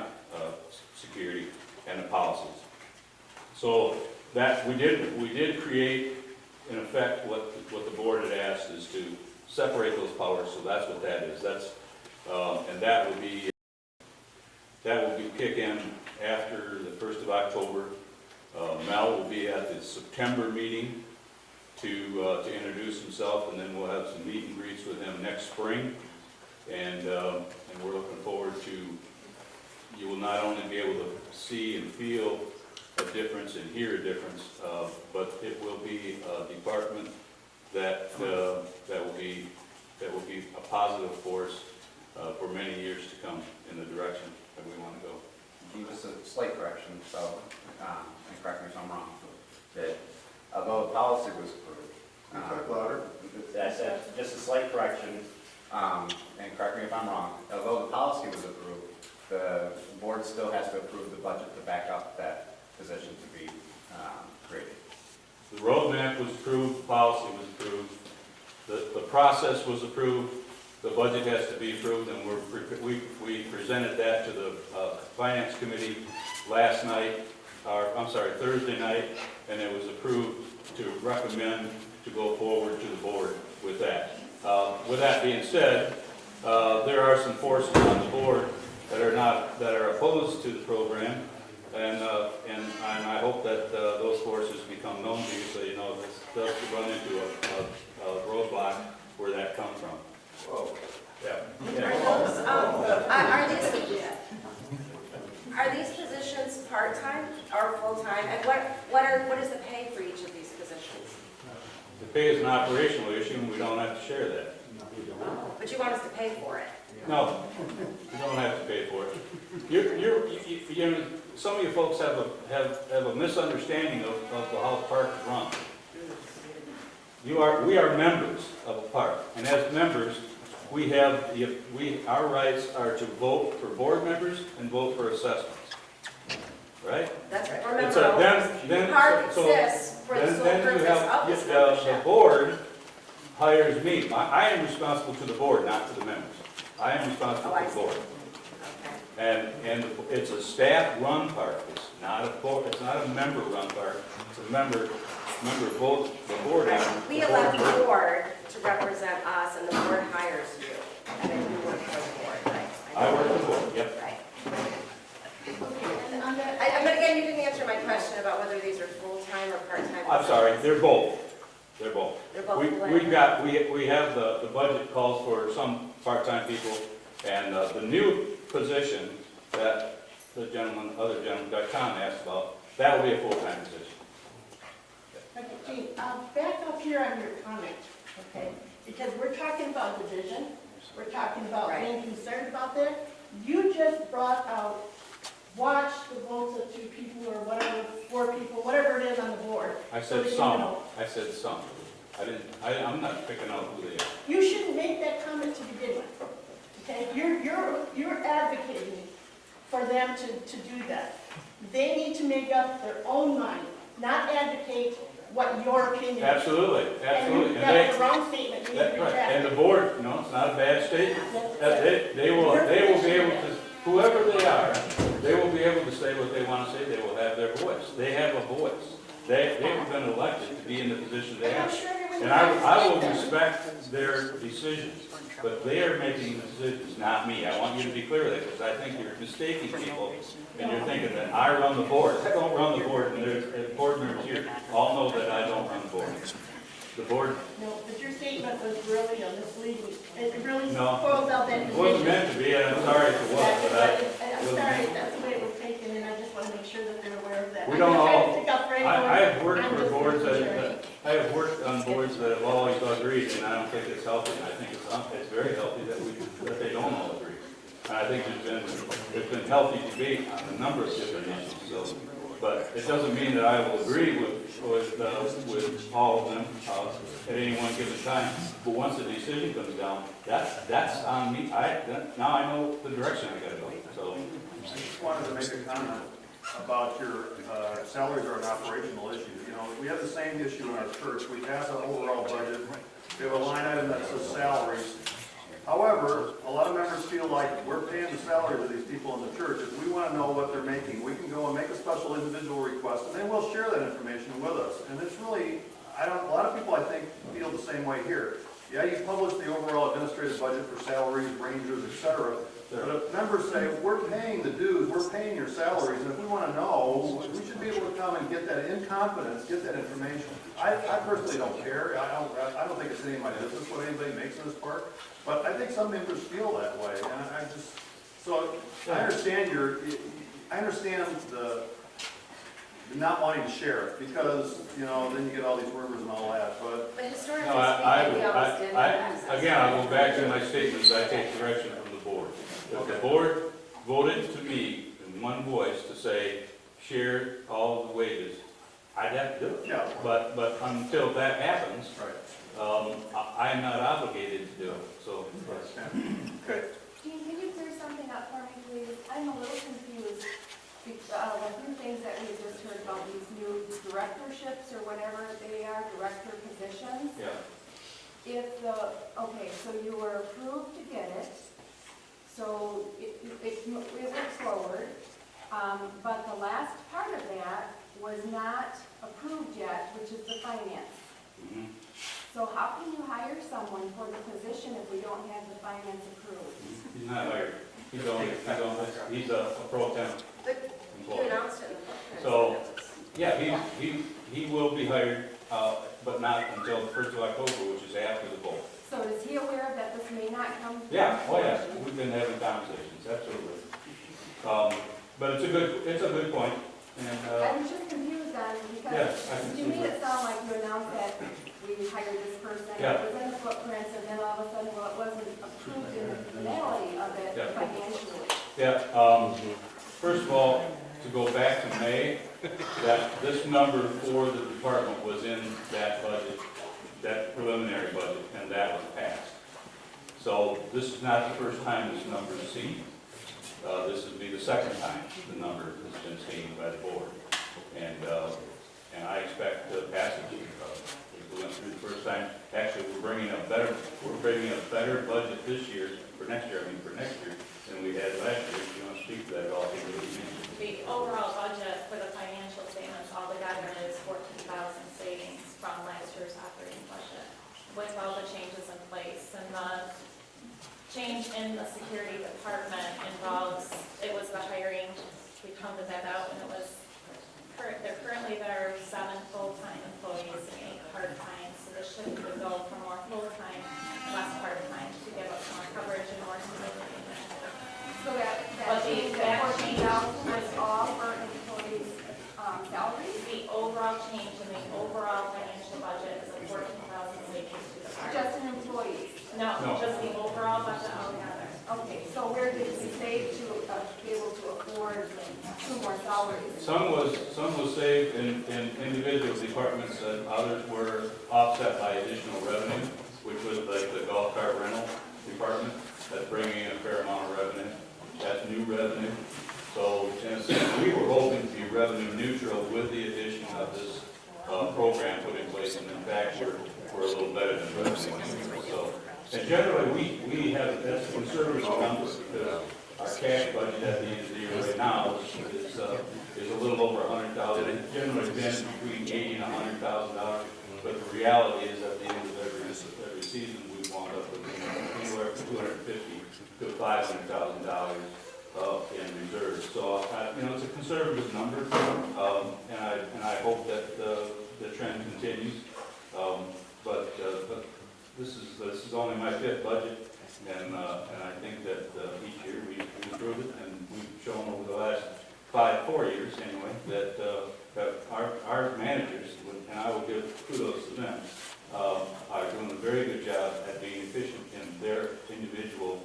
security and the policies. So that we did create, in effect, what the board had asked, is to separate those powers. So that's what that is. And that will be kick in after the 1st of October. Mel will be at the September meeting to introduce himself, and then we'll have some meet and greets with him next spring. And we're looking forward to, you will not only be able to see and feel a difference and hear a difference, but it will be a department that will be a positive force for many years to come in the direction that we want to go. Just a slight correction, so, and correct me if I'm wrong, that although the policy was approved. Talk louder. That's it, just a slight correction, and correct me if I'm wrong, although the policy was approved, the board still has to approve the budget to back up that position to be created. The roadmap was approved, the policy was approved, the process was approved, the budget has to be approved, and we presented that to the Finance Committee last night, Thursday night, and it was approved to recommend to go forward to the board with that. With that being said, there are some forces on the board that are opposed to the program, and I hope that those forces become known to you, so you know this does run into a roadblock where that comes from. Whoa. Yeah. Are these positions part-time or full-time? And what is the pay for each of these positions? The pay is an operational issue, and we don't have to share that. But you want us to pay for it? No, you don't have to pay for it. Some of you folks have a misunderstanding of how the park is run. We are members of a park, and as members, our rights are to vote for board members and vote for assessments. Right? That's right. Remember, park exists for the sole purpose of this membership. The board hires me. I am responsible to the board, not to the members. I am responsible to the board. And it's a staff-run park, it's not a member-run park, it's a member vote, the board. We elect the board to represent us, and the board hires you, and then you work for the board, right? I work for the board, yep. Right. And on the, But again, you didn't answer my question about whether these are full-time or part-time. I'm sorry, they're both. They're both. They're both We have the budget calls for some part-time people, and the new position that other gentleman, Tom asked about, that will be a full-time position. Okay, Gene, back up here on your comment, okay? Because we're talking about division, we're talking about being concerned about that. You just brought out, watch the votes of 2 people or whatever, 4 people, whatever it is on the board. I So said that you some, know. I said some. I'm not picking out who they are. You shouldn't make that comment to begin with, okay? You're advocating for them to do that. They need to make up their own mind, not advocate what your opinion is. Absolutely. And that's the wrong statement, you need to That's right. retract. And the board, no, it's not a bad statement. They will be able to, whoever they are, they will be able to say what they want to say. They will have their voice. They have a voice. They've been elected to be in the position they are. And I will respect their decisions, but they are making the decisions, not me. I want you to be clear of that, because I think you're mistaking people, and you're thinking that I run the board. I don't run the board, and there's board members here all know that I don't run the board. The board, No, but your statement was really misleading. It really No. spoils out that it division. wasn't meant to be, and I'm sorry if it was, but I. I'm sorry, that's the way it was taken, and I just want to make sure that they're aware of that. We don't all, Pick up right I have away. worked I'm for just boards making that, sure. I have worked on boards that have always agreed, and I don't think it's healthy. I think it's very healthy that they don't all agree. And I think there's been healthy debate on a number of different issues, so. But it doesn't mean that I will agree with all of them at any one given time. But once the decision comes down, that's on me. Now I know the direction I gotta go, so. I just wanted to make a comment about your salaries are an operational issue. You know, we have the same issue in our church. We pass an overall budget. We have a line item that says salaries. However, a lot of members feel like we're paying the salaries of these people in the church. If we want to know what they're making, we can go and make a special individual request, and they will share that information with us. And it's really, a lot of people, I think, feel the same way here. Yeah, you publish the overall administrative budget for salaries, rangers, et cetera. But if members say, we're paying the dues, we're paying your salaries, and if we want to know, we should be able to come and get that in confidence, get that information. I personally don't care. I don't think it's any of my business what anybody makes in this park. But I think some members feel that way, and I understand the not wanting to share it, because, you know, then you get all these rumors and all that, but. But historically No, speaking, we always did that. Again, I'll go back to my statements, I take direction from the board. If the board voted to me in one voice to say, share all of the wages, I'd have to do it. Yeah. But until that happens, I'm not obligated to do it, so. Okay. Gene, can you clear something up for me, please? I'm a little confused. A few things that we just heard about these new directorships or whatever they are, director positions. Yeah. Okay, so you were approved to get it, so it went forward. But the last part of that was not approved yet, which is the finance. Mhm. So how can you hire someone for the position if we don't have the finance approved? He's not hired. He's a pro temp But you employee. announced it in the footprint. So, yeah, he will be hired, but not until the 1st of October, which is after the vote. So is he aware that this may not come? to Yeah, oh yeah, fruition? we've been having conversations, absolutely. But it's a good point, and, I was just confused on, Yeah, because I can you see made that. it sound like you announced that we hired this person, Yeah. it was in the footprints, and then all of a sudden, well, it wasn't approved in the finality of it Yeah. financially. yeah, first of all, to go back to May, that this number for the department was in that budget, that preliminary budget, and that was passed. So this is not the first time this number is seen. This would be the second time the number has been seen by the board. And I expect the passage, we went through the first time, actually, we're bringing a better budget this year, for next year, than we had last year. If you want to speak with all the changes in place. And the change in the security department involves, it was the hiring, we counted that out, and it was, currently there are 7 full-time employees and 8 part-time, so this shift would go from more full-time, less part-time, to give us more coverage and more stability. So that But change, that that change 14,000 was was- all for employees' salaries? The overall change in the overall financial budget is a 14,000 savings to the park. Just in employees? No, No. just the overall budget altogether. Okay, so where did we save to be able to afford 2 more salaries? Some was saved in individual departments, and others were offset by additional revenue, which was like the golf cart rental department, that's bringing in a fair amount of revenue. That's new revenue. So in a sense, we were hoping to be revenue neutral with the addition of this program put in place, and in fact, we're a little better than revenue neutral. So, and generally, we have, that's a conservative number, because our cash budget at the end of the year right now is a little over $100,000. It's generally been between $80,000 and $100,000, but the reality is at the end of every season, we wound up with anywhere from $250,000 to $500,000 in reserves. So, it's a conservative number, and I hope that the trend continues. But this is only my 5th budget, and I think that each year we improve it, and we've shown over the last 4 years anyway, that our managers, and I will give kudos to them, are doing a very good job at being efficient in their individual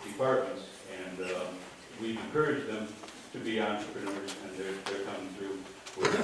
departments, and we've encouraged them to be entrepreneurs, and they're coming through with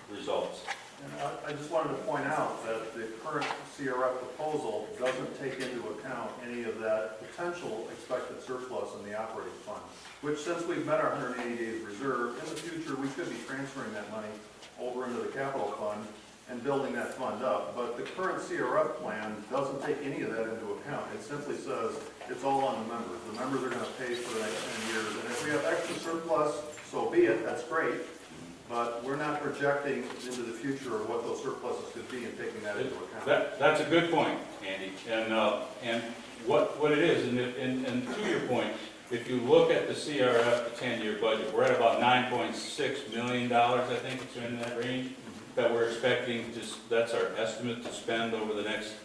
results. And I just wanted to point out that the current CRF proposal doesn't take into account any of that potential expected surplus in the operating fund, which since we've met our 180 days reserve, in the future, we could be transferring that money over into the capital fund and building that fund up. But the current CRF plan doesn't take any of that into account. It simply says it's all on the members. The members are going to pay for the next 10 years. And if we have extra surplus, so be it, that's great. But we're not projecting into the future of what those surpluses could be and taking that into account. That's a good point, Andy. And what it is, and to your point, if you look at the CRF, the 10-year budget, we're at about $9.6 million, I think it's in that range, that we're expecting to, that's our estimate to spend over the next,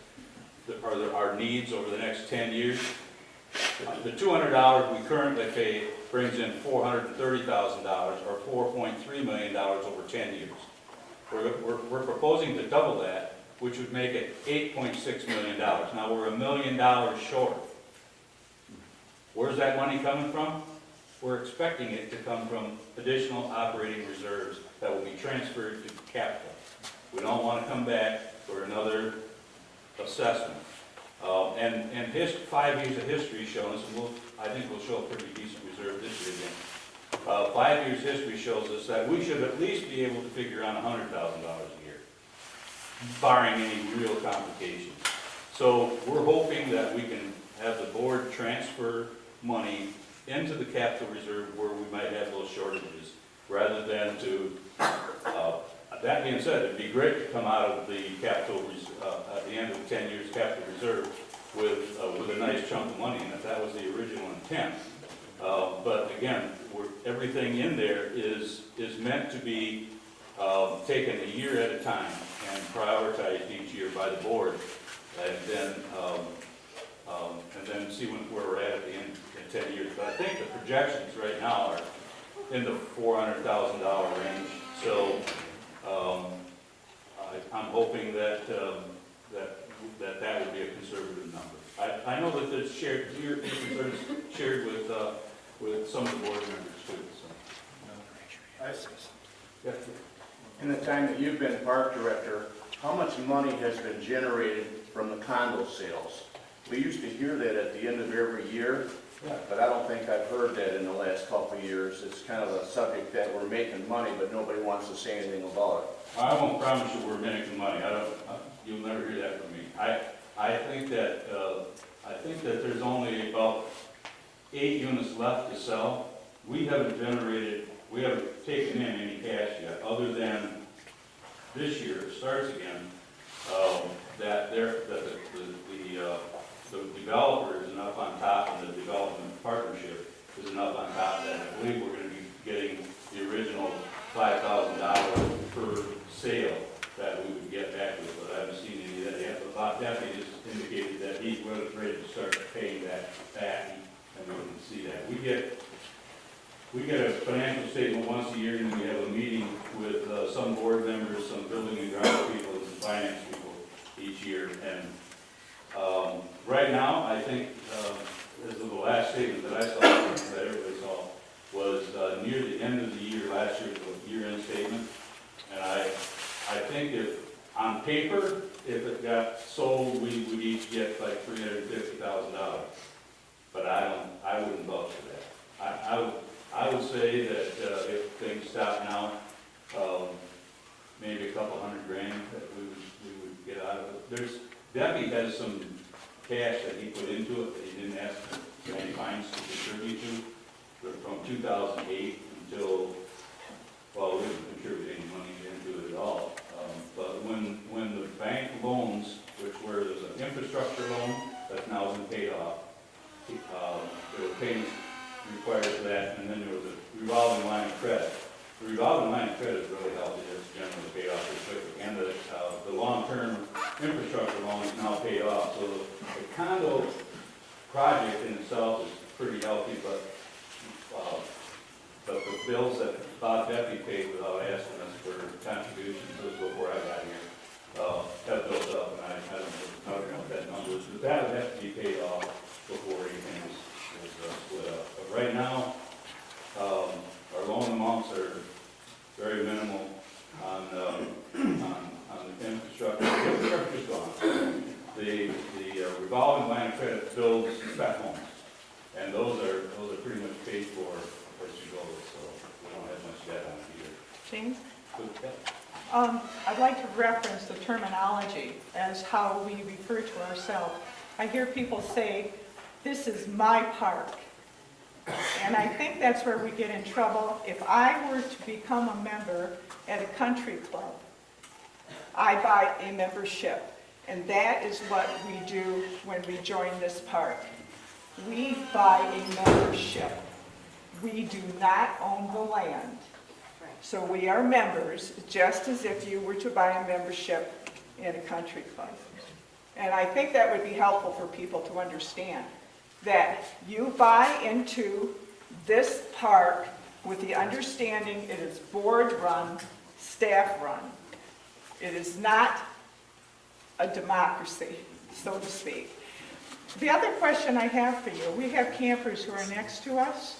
our needs over the next 10 years. The $200 we currently pay brings in $430,000, or $4.3 million over 10 years. We're proposing to double that, which would make it $8.6 million. Now, we're $1 million short. Where's that money coming from? We're expecting it to come from additional operating reserves that will be transferred to capital. We don't want to come back for another assessment. And 5 years of history shows, and I think we'll show a pretty decent reserve this year again. 5 years history shows us that we should at least be able to figure on $100,000 a year, barring any real complications. So we're hoping that we can have the board transfer money into the capital reserve where we might have those shortages, rather than to, that being said, it'd be great to come out of the capital, at the end of the 10 years capital reserve with a nice chunk of money, and if that was the original intent. But again, everything in there is meant to be taken a year at a time and prioritized each year by the board, and then see where we're at the end in 10 years. But I think the projections right now are in the $400,000 range. So I'm hoping that would be a conservative number. I know that it's shared, your concerns shared with some of the board members too. So. In the time that you've been park director, how much money has been generated from the condo sales? We used to hear that at the end of every year, but I don't think I've heard that in the last couple of years. It's kind of a subject that we're making money, but nobody wants to say anything about it. I won't promise you we're making money. You'll never hear that from me. I think that there's only about 8 units left to sell. We haven't taken in any cash yet, other than this year, it starts again, that the developer isn't up on top, and the development partnership isn't up on top, that I believe we're gonna be getting the original $5,000 per sale that we would get back with, but I haven't seen any of that yet. But Deputy just indicated that he's ready to start paying that back, and we can see that. We get a financial statement once a year, and we have a meeting with some board members, some building and ground people, and some finance people each year. And right now, I think, as of the last statement that I saw, that everybody saw, was near the end of the year, last year, the year-end statement. And I think if, on paper, if it got sold, we would each get like $350,000. But I wouldn't vouch for that. I would say that if things stop now, maybe a couple $100,000 that we would get out of it. Debbie has some cash that he put into it that he didn't ask for any fines to contribute to, but from 2008 until, well, we didn't contribute any money into it at all. But when the bank loans, there's an infrastructure loan that's now been paid off, there were payments required for that, and then there was a revolving line of credit. The revolving line of credit is really healthy, it's generally paid off pretty quickly, and the long-term infrastructure loan is now paid off. So the condo project in itself is pretty healthy, but the bills that Bob Duffy paid without asking us for contributions, this was before I got here, have built up, and I don't know what that number is, but that would have to be paid off before anything was split up. But right now, our loan amounts are very minimal on the infrastructure. The infrastructure's gone. The revolving line of credit builds spec homes, and those are pretty much paid for as you go, so we don't have much debt on it either. James? Good, yeah. I'd like to reference the terminology as how we refer to ourselves. I hear people say, "This is my park." And I think that's where we get in trouble. If I were to become a member at a country club, I buy a membership. And that is what we do when we join this park. We buy a membership. We do not own the land. So we are members, just as if you were to buy a membership in a country club. And I think that would be helpful for people to understand, that you buy into this park with the understanding it is board-run, staff-run. It is not a democracy, so to speak. The other question I have for you, we have campers who are next to us.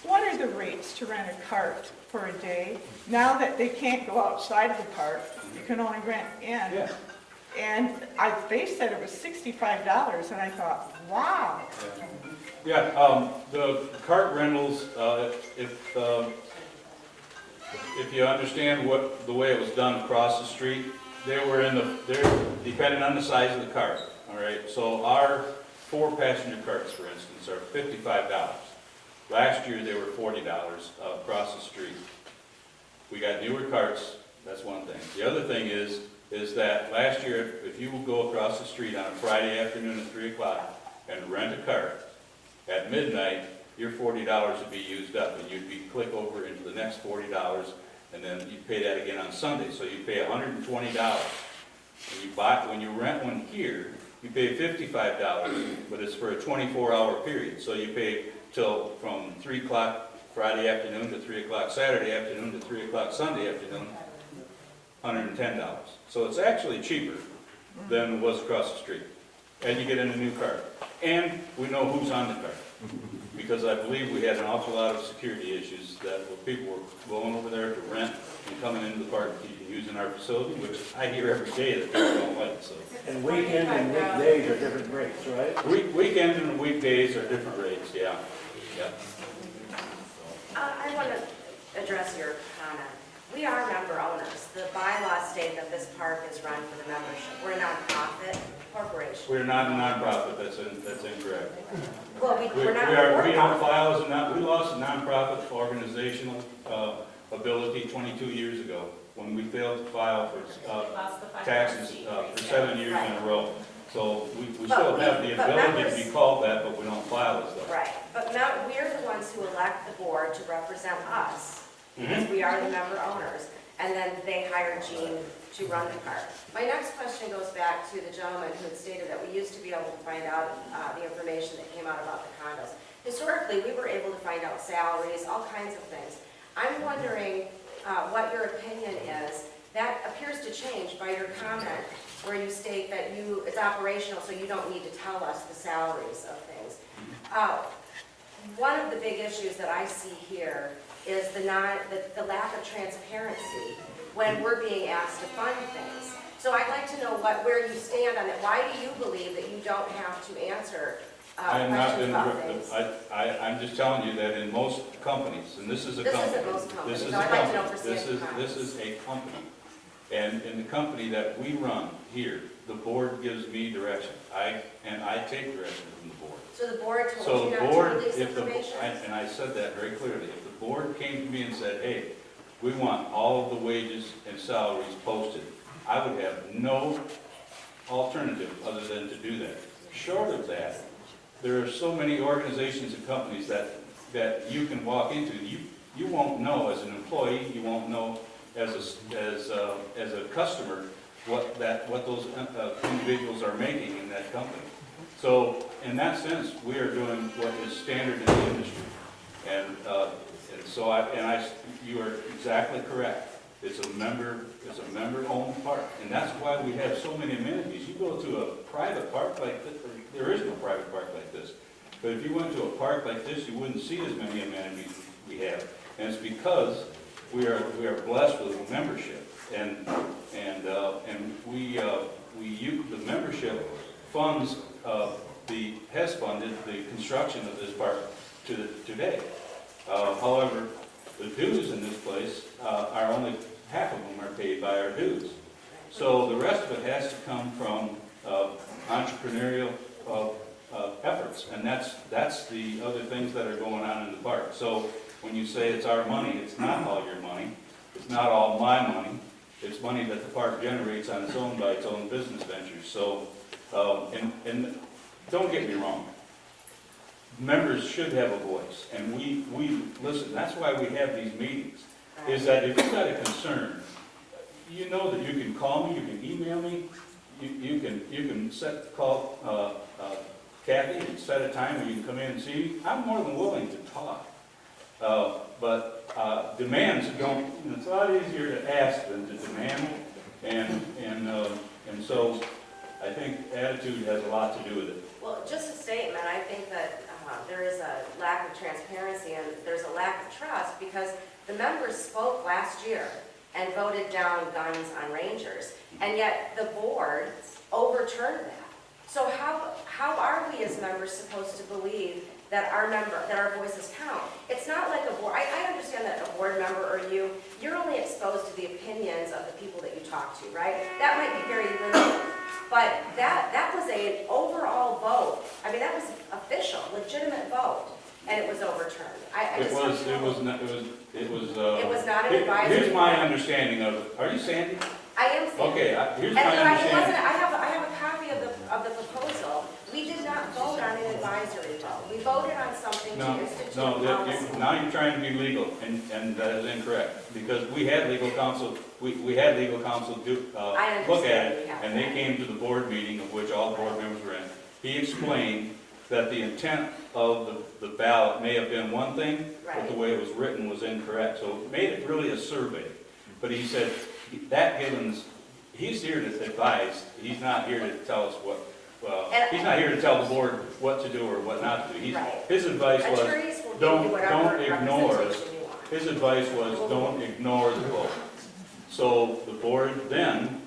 What are the rates to rent a cart for a day? Now that they can't go outside of the park, you can only rent in. Yeah. And they said it was $65, and I thought, wow. Yeah, the cart rentals, if you understand the way it was done across the street, they're depending on the size of the cart, all right? So our 4-passenger carts, for instance, are $55. Last year, they were $40 across the street. We got newer carts, that's one thing. The other thing is that last year, if you would go across the street on a Friday afternoon at 3 o'clock and rent a cart, at midnight, your $40 would be used up, and you'd click over into the next $40, and then you'd pay that again on Sunday, so you pay $120. When you rent one here, you pay $55, but it's for a 24-hour period, so you pay from 3 o'clock Friday afternoon to 3 o'clock Saturday afternoon to 3 o'clock Sunday afternoon, $110. So it's actually cheaper than it was across the street. And you get in a new cart. And we know who's on the cart. Because I believe we had an awful lot of security issues that people were going over there to rent and coming into the park and using our facility, which I hear every day that people don't like, so. And weekend and weekdays are different rates, right? Weekends and weekdays are different rates, yeah. Yeah. I want to address your comment. We are member owners. The bylaws state that this park is run for the membership. We're a nonprofit corporation. We're not a nonprofit, that's incorrect. Well, we're not we don't file as we lost a nonprofit organizational ability 22 years ago, when we failed to file for Lost the taxes 5% for 7 years in a row. So we But still we- have the but ability members- to be called that, but we don't file as though. Right, but we're the ones who elect the board to represent us, Mm-hmm. because we are the member owners, and then they hire Gene to run the park. My next question goes back to the gentleman who had stated that we used to be able to find out the information that came out about the condos. Historically, we were able to find out salaries, all kinds of things. I'm wondering what your opinion is. That appears to change by your comment where you state that it's operational, so you don't need to tell us the salaries of things. One of the big issues that I see here is the lack of transparency when we're being asked to fund things. So I'd like to know where you stand on it. Why do you believe that you don't have to answer I have not questions been, about things? I'm just telling you that in most companies, and this is a This company. isn't most companies, This is so a I'd like to know company. for This Sandy is, Commons. this is a company. And in the company that we run here, the board gives me direction. I take direction from the board. So the board So told you the not board, to release if the, information? and I said that very clearly, if the board came to me and said, hey, we want all of the wages and salaries posted, I would have no alternative other than to do that. Short of that, there are so many organizations and companies that you can walk into. You won't know as an employee, you won't know as a customer what those individuals are making in that company. So in that sense, we are doing what is standard in the industry. And so you are exactly correct. It's a member-owned park, and that's why we have so many amenities. You go to a private park like this, there is no private park like this. But if you went to a park like this, you wouldn't see as many amenities we have. And it's because we are blessed with membership, and the membership funds has funded the construction of this park to today. However, the dues in this place are only half of them are paid by our dues. So the rest of it has to come from entrepreneurial efforts, and that's the other things that are going on in the park. So when you say it's our money, it's not all your money. It's not all my money. It's money that the park generates on its own by its own business ventures. So, and don't get me wrong. Members should have a voice, and we listen. That's why we have these meetings, is that if you've got a concern, you know that you can call me, you can email me, you can call Kathy and set a time where you can come in and see me. I'm more than willing to talk. But demands don't, it's a lot easier to ask than to demand, and so I think attitude has a lot to do with it. Well, just a statement, I think that there is a lack of transparency and there's a lack of trust because the members spoke last year and voted down guns on rangers, and yet the board overturned that. So how are we as members supposed to believe that our voices count? It's not like a board, I understand that a board member or you're only exposed to the opinions of the people that you talk to, right? That might be very limited. But that was an overall vote. I mean, that was official, legitimate vote, and it was overturned. It was not an advisory. Here's my understanding of it. Are you Sandy? I am saying. Okay, here's And my it wasn't, understanding. I have a copy of the proposal. We did not vote on an advisory vote. We voted on something to institute policy. Now you're trying to be legal, and that is incorrect, because we had legal counsel, we had legal counsel look at it, and they came to the board meeting, of which all board members were in. He explained that the intent of the ballot may have been one thing, but the way it was written was incorrect, so it made it really a survey. But he said, that Givens, he's here to advise, he's not here to tell us what, he's not here to tell the board what to do or what not to do. His advice was, Attorneys will give you don't whatever ignore it. representation you want. His advice was, don't ignore the vote. So the board then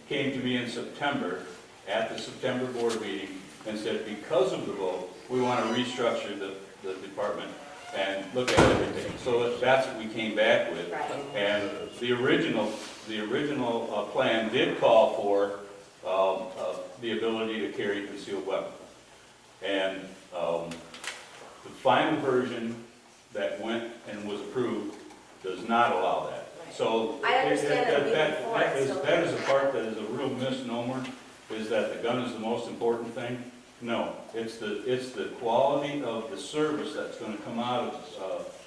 came to me in September, at the September board meeting, and said, because of the vote, we want to restructure the department and look at everything. So that's what we came back with. And the original plan did call for the ability to carry a concealed weapon. And the final version that went and was approved does not not allow that. So. I understand that we that- before that it is- still- That is a part that is a real misnomer, is that the gun is the most important thing. No, it's the quality of the service that's gonna come out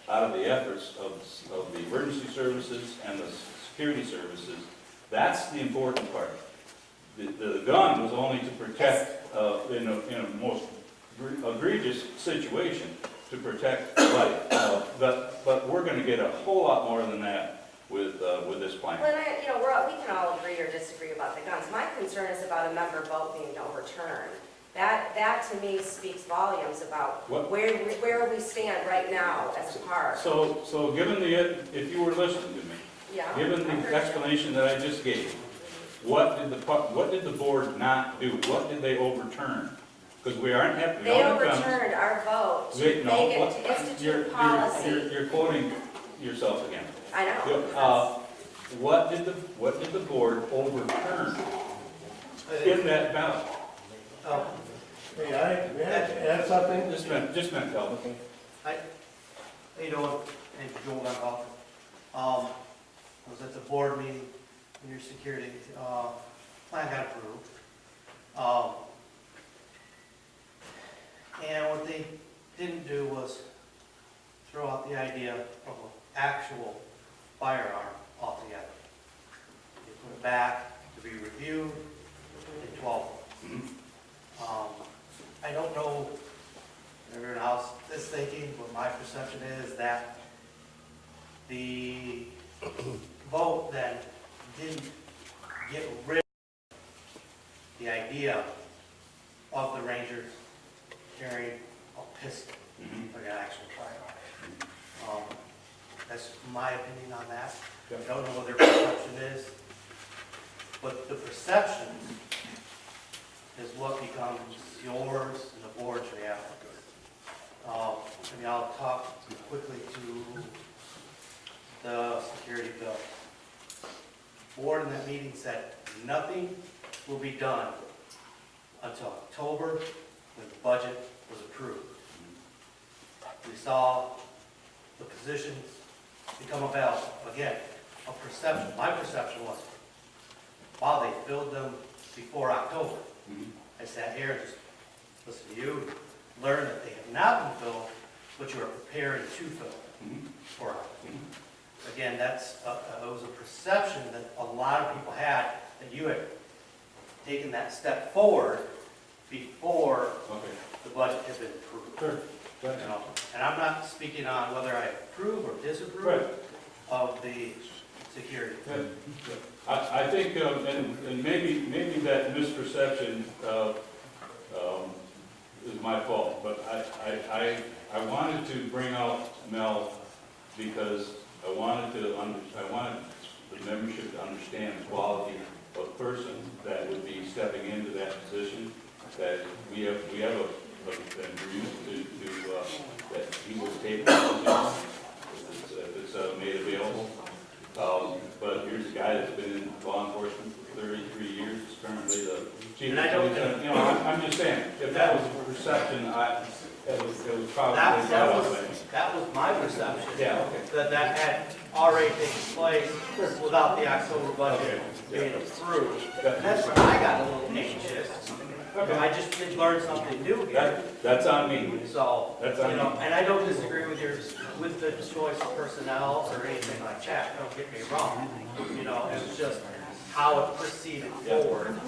of the efforts of the emergency services and the security services. That's the important part. The gun was only to protect, in a most egregious situation, to protect life. But we're gonna get a whole lot more than that with this plan. Well, we can all agree or disagree about the guns. My concern is about a member vote being overturned. That to me speaks volumes about What? where we stand right now as a park. So given if you were listening to me, Yeah. given the explanation that I just gave, what did the board not do? What did they overturn? Because we aren't happy. They overturned our vote to make it to institute policy. You're quoting yourself again. I know. What did the board overturn in that ballot? May I add something? Just a minute, Calvin. You know, and Joel got off. I was at the board meeting in your security, plan got approved. And what they didn't do was throw out the idea of an actual firearm altogether. They put it back to be reviewed in 12 months. I don't know everyone else is thinking, but my perception is that the vote then didn't get rid of the idea of the Rangers carrying a pistol, like an actual firearm. That's my opinion on that. I don't know what their perception is, but the perception is what becomes yours and the board's reality. I'll talk quickly to the security bill. Board in that meeting said nothing will be done until October when the budget was approved. We saw the positions become available. Again, a perception. My perception was, wow, they filled them before October. I sat here and just listened to you, learned that they have not been filled, but you are preparing to fill for October. Again, it was a perception that a lot of people had that you had taken that step forward before the budget had been approved. Sure. You know, and I'm not speaking on whether I approve or disapprove of the security. I think, and maybe that misperception is my fault, but I wanted to bring out Mel because I wanted the membership to understand the quality of person that would be stepping into that position, that we have an agreement that he will take the position if it's made available. But here's a guy that's been in law enforcement for 33 years, is currently the chief. And I don't I'm just saying, if that was a perception, it was probably. That was my perception. Yeah, okay. That had already taken place without the October budget being approved. And that's when I got a little anxious. I just did learn something new here. That's on me. So, That's on me. and I don't disagree with the choice of personnel or anything like that, don't get me wrong. It's just how it proceeded forward.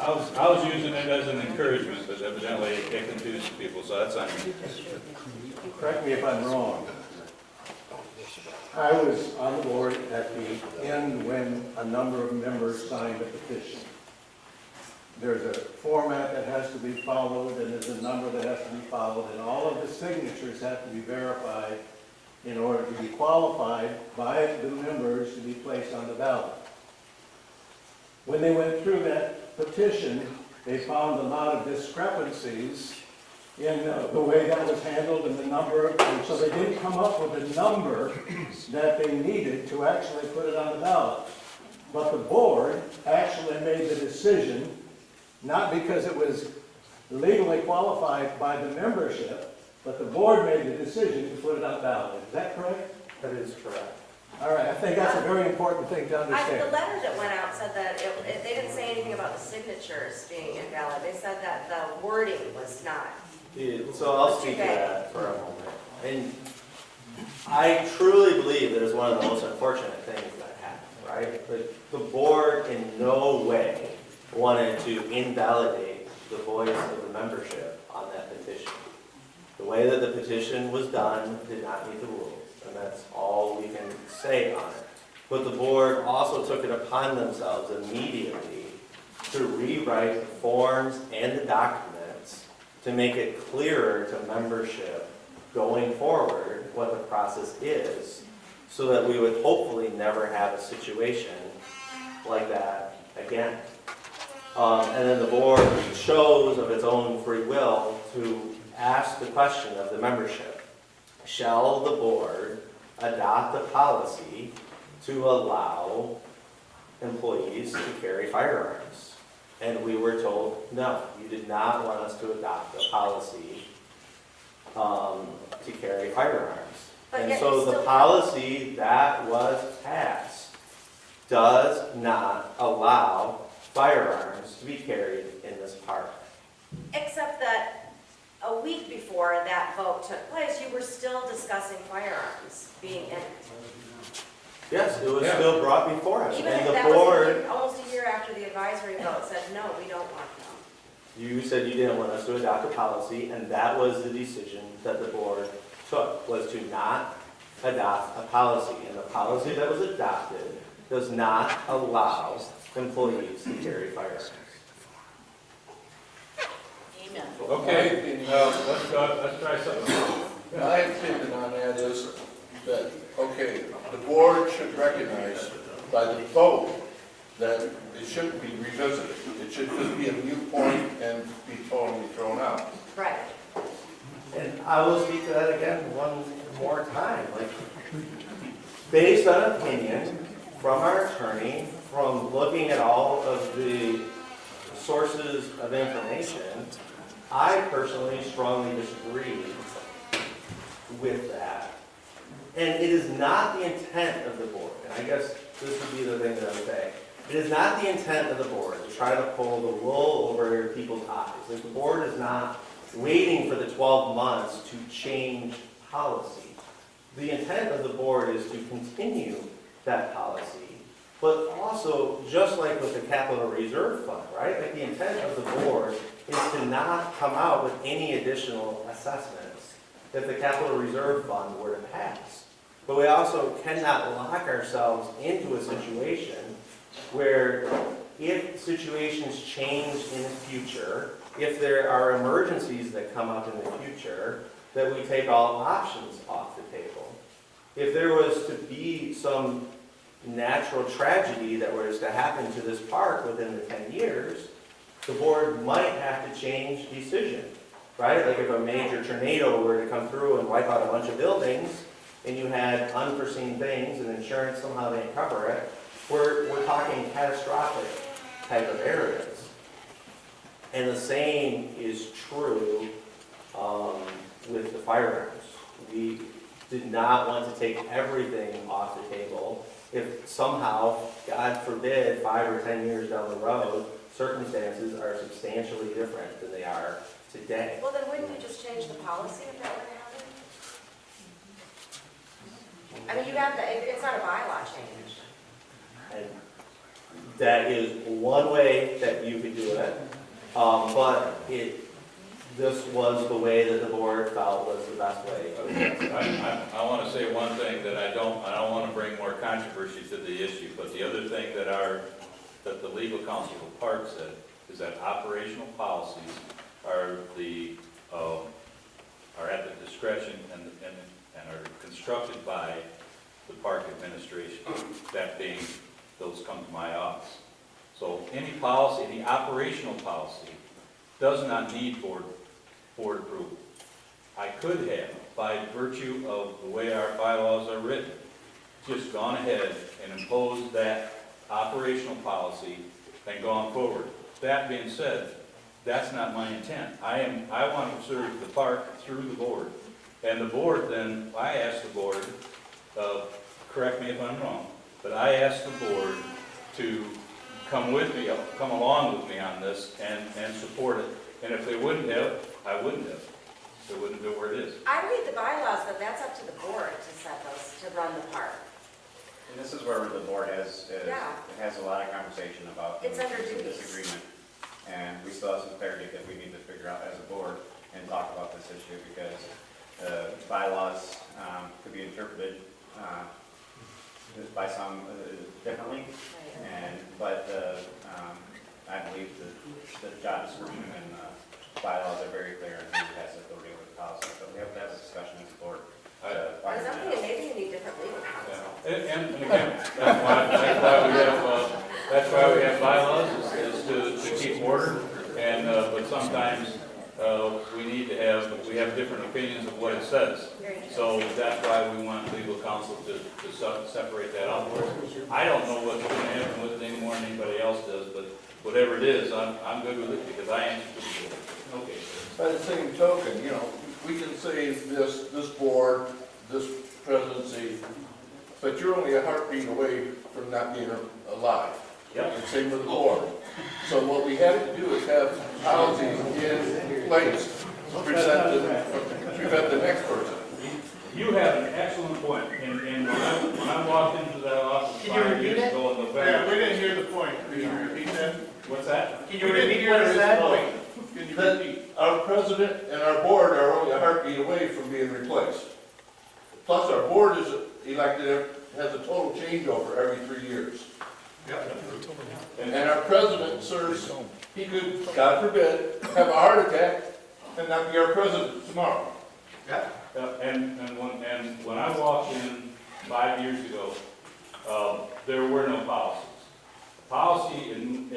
I was using it as an encouragement, but evidently it confused people, so that's on me. Correct me if I'm wrong. I was on the board at the end when a number of members signed a petition. There's a format that has to be followed, and there's a number that has to be followed, and all of the signatures have to be verified in order to be qualified by the members to be placed on the ballot. When they went through that petition, they found a lot of discrepancies in the way that was handled and the number, and so they didn't come up with a number that they needed to actually put it on the ballot. But the board actually made the decision, not because it was legally qualified by the membership, but the board made the decision to put it on the ballot. Is that correct? That is correct. All right, I think that's a very important thing to The understand. letter that went out said that they didn't say anything about the signatures being invalid. They said that the wording was not. So I'll speak to that for a moment. And I truly believe that is one of the most unfortunate things that happened, right? The board in no way wanted to invalidate the voice of the membership on that petition. The way that the petition was done did not meet the rules, and that's all we can say on it. But the board also took it upon themselves immediately to rewrite the forms and the documents to make it clearer to membership going forward what the process is, so that we would hopefully never have a situation like that again. And then the board chose of its own free will to ask the question of the membership: shall the board adopt a policy to allow employees to carry firearms? And we were told, no, you did not want us to adopt a policy to carry firearms. But And yet so you the still- policy that was passed does not allow firearms to be carried in this park. Except that a week before that vote took place, you were still discussing firearms being in it. Yes, it was still brought before us, Even and if the that was board, almost a year after the advisory vote said, no, we don't want them. you said you didn't want us to adopt a policy, and that was the decision that the board took, was to not adopt a policy. And the policy that was adopted does not allow employees to carry firearms. Amen. Okay, let's try something. My opinion on that is that, okay, the board should recognize by the vote that it shouldn't be revisited. It should just be a mute point and be totally thrown out. Right. And I will speak to that again one more time. Like, based on opinion from our attorney, from looking at all of the sources of information, I personally strongly disagree with that. And it is not the intent of the board, and I guess this would be the thing that I would say. It is not the intent of the board to try to pull the wool over people's eyes. Like, the board is not waiting for the 12 months to change policy. The intent of the board is to continue that policy, but also, just like with the capital reserve fund, right? Like, the intent of the board is to not come out with any additional assessments if the capital reserve fund were to pass. But we also cannot lock ourselves into a situation where, if situations change in the future, if there are emergencies that come up in the future, that we take all options off the table. If there was to be some natural tragedy that was to happen to this park within the 10 years, the board might have to change decision, right? Like, if a major tornado were to come through and wipe out a bunch of buildings, and you had unforeseen things, and insurance somehow didn't cover it, we're talking catastrophic type of areas. And the same is true with the firearms. We did not want to take everything off the table if somehow, God forbid, 5 or 10 years down the road, circumstances are substantially different than they are today. Well, then wouldn't you just change the policy if that were to happen? I mean, you have the, it's not a bylaw change. And that is one way that you could do it, but this was the way that the board felt was the best way to address it. I want to say one thing, that I don't want to bring more controversy to the issue, but the other thing that the legal counsel of the park said is that operational policies are at the discretion and are constructed by the park administration. That being, those come to my office. So any policy, any operational policy, does not need board approval. I could have, by virtue of the way our bylaws are written, just gone ahead and imposed that operational policy and gone forward. That being said, that's not my intent. I want to serve the park through the board. And the board then, I asked the board, correct me if I'm wrong, but I asked the board to come with me, come along with me on this and support it. And if they wouldn't have, I wouldn't have. It wouldn't be where it is. I read the bylaws that that's up to the board to set those, to run the park. And this is where the board has a lot of conversation about It's under some duties. disagreement. And we still have some clarity that we need to figure out as a board and talk about this issue because bylaws could be interpreted by some differently. But I believe the job description and bylaws are very clear and who has authority over the policy. So we have to have a discussion as a board. Or something, maybe you need different legal counsel. And again, that's why we have bylaws, is to keep order. And, but sometimes we have different opinions of what it says. So that's why we want legal counsel to separate that out. I don't know what's going to happen with it any more than anybody else does, but whatever it is, I'm good with it because I answer to the board. Okay. By the same token, we can say this board, this presidency, but you're only a heartbeat away from not being alive. Yep. And same with the board. So what we have to do is have policies in place to prevent the next person. You have an excellent point, and when I walked into that office 5 years ago in November. We didn't hear the point. Can you repeat that? What's that? Can you repeat what is that point? Can you repeat? Our president and our board are only a heartbeat away from being replaced. Plus, our board is elected, has a total changeover every 3 years. And our president serves, he could, God forbid, have a heart attack and not be our president tomorrow. Yeah. And when I walked in 5 years ago, there were no policies. Policy in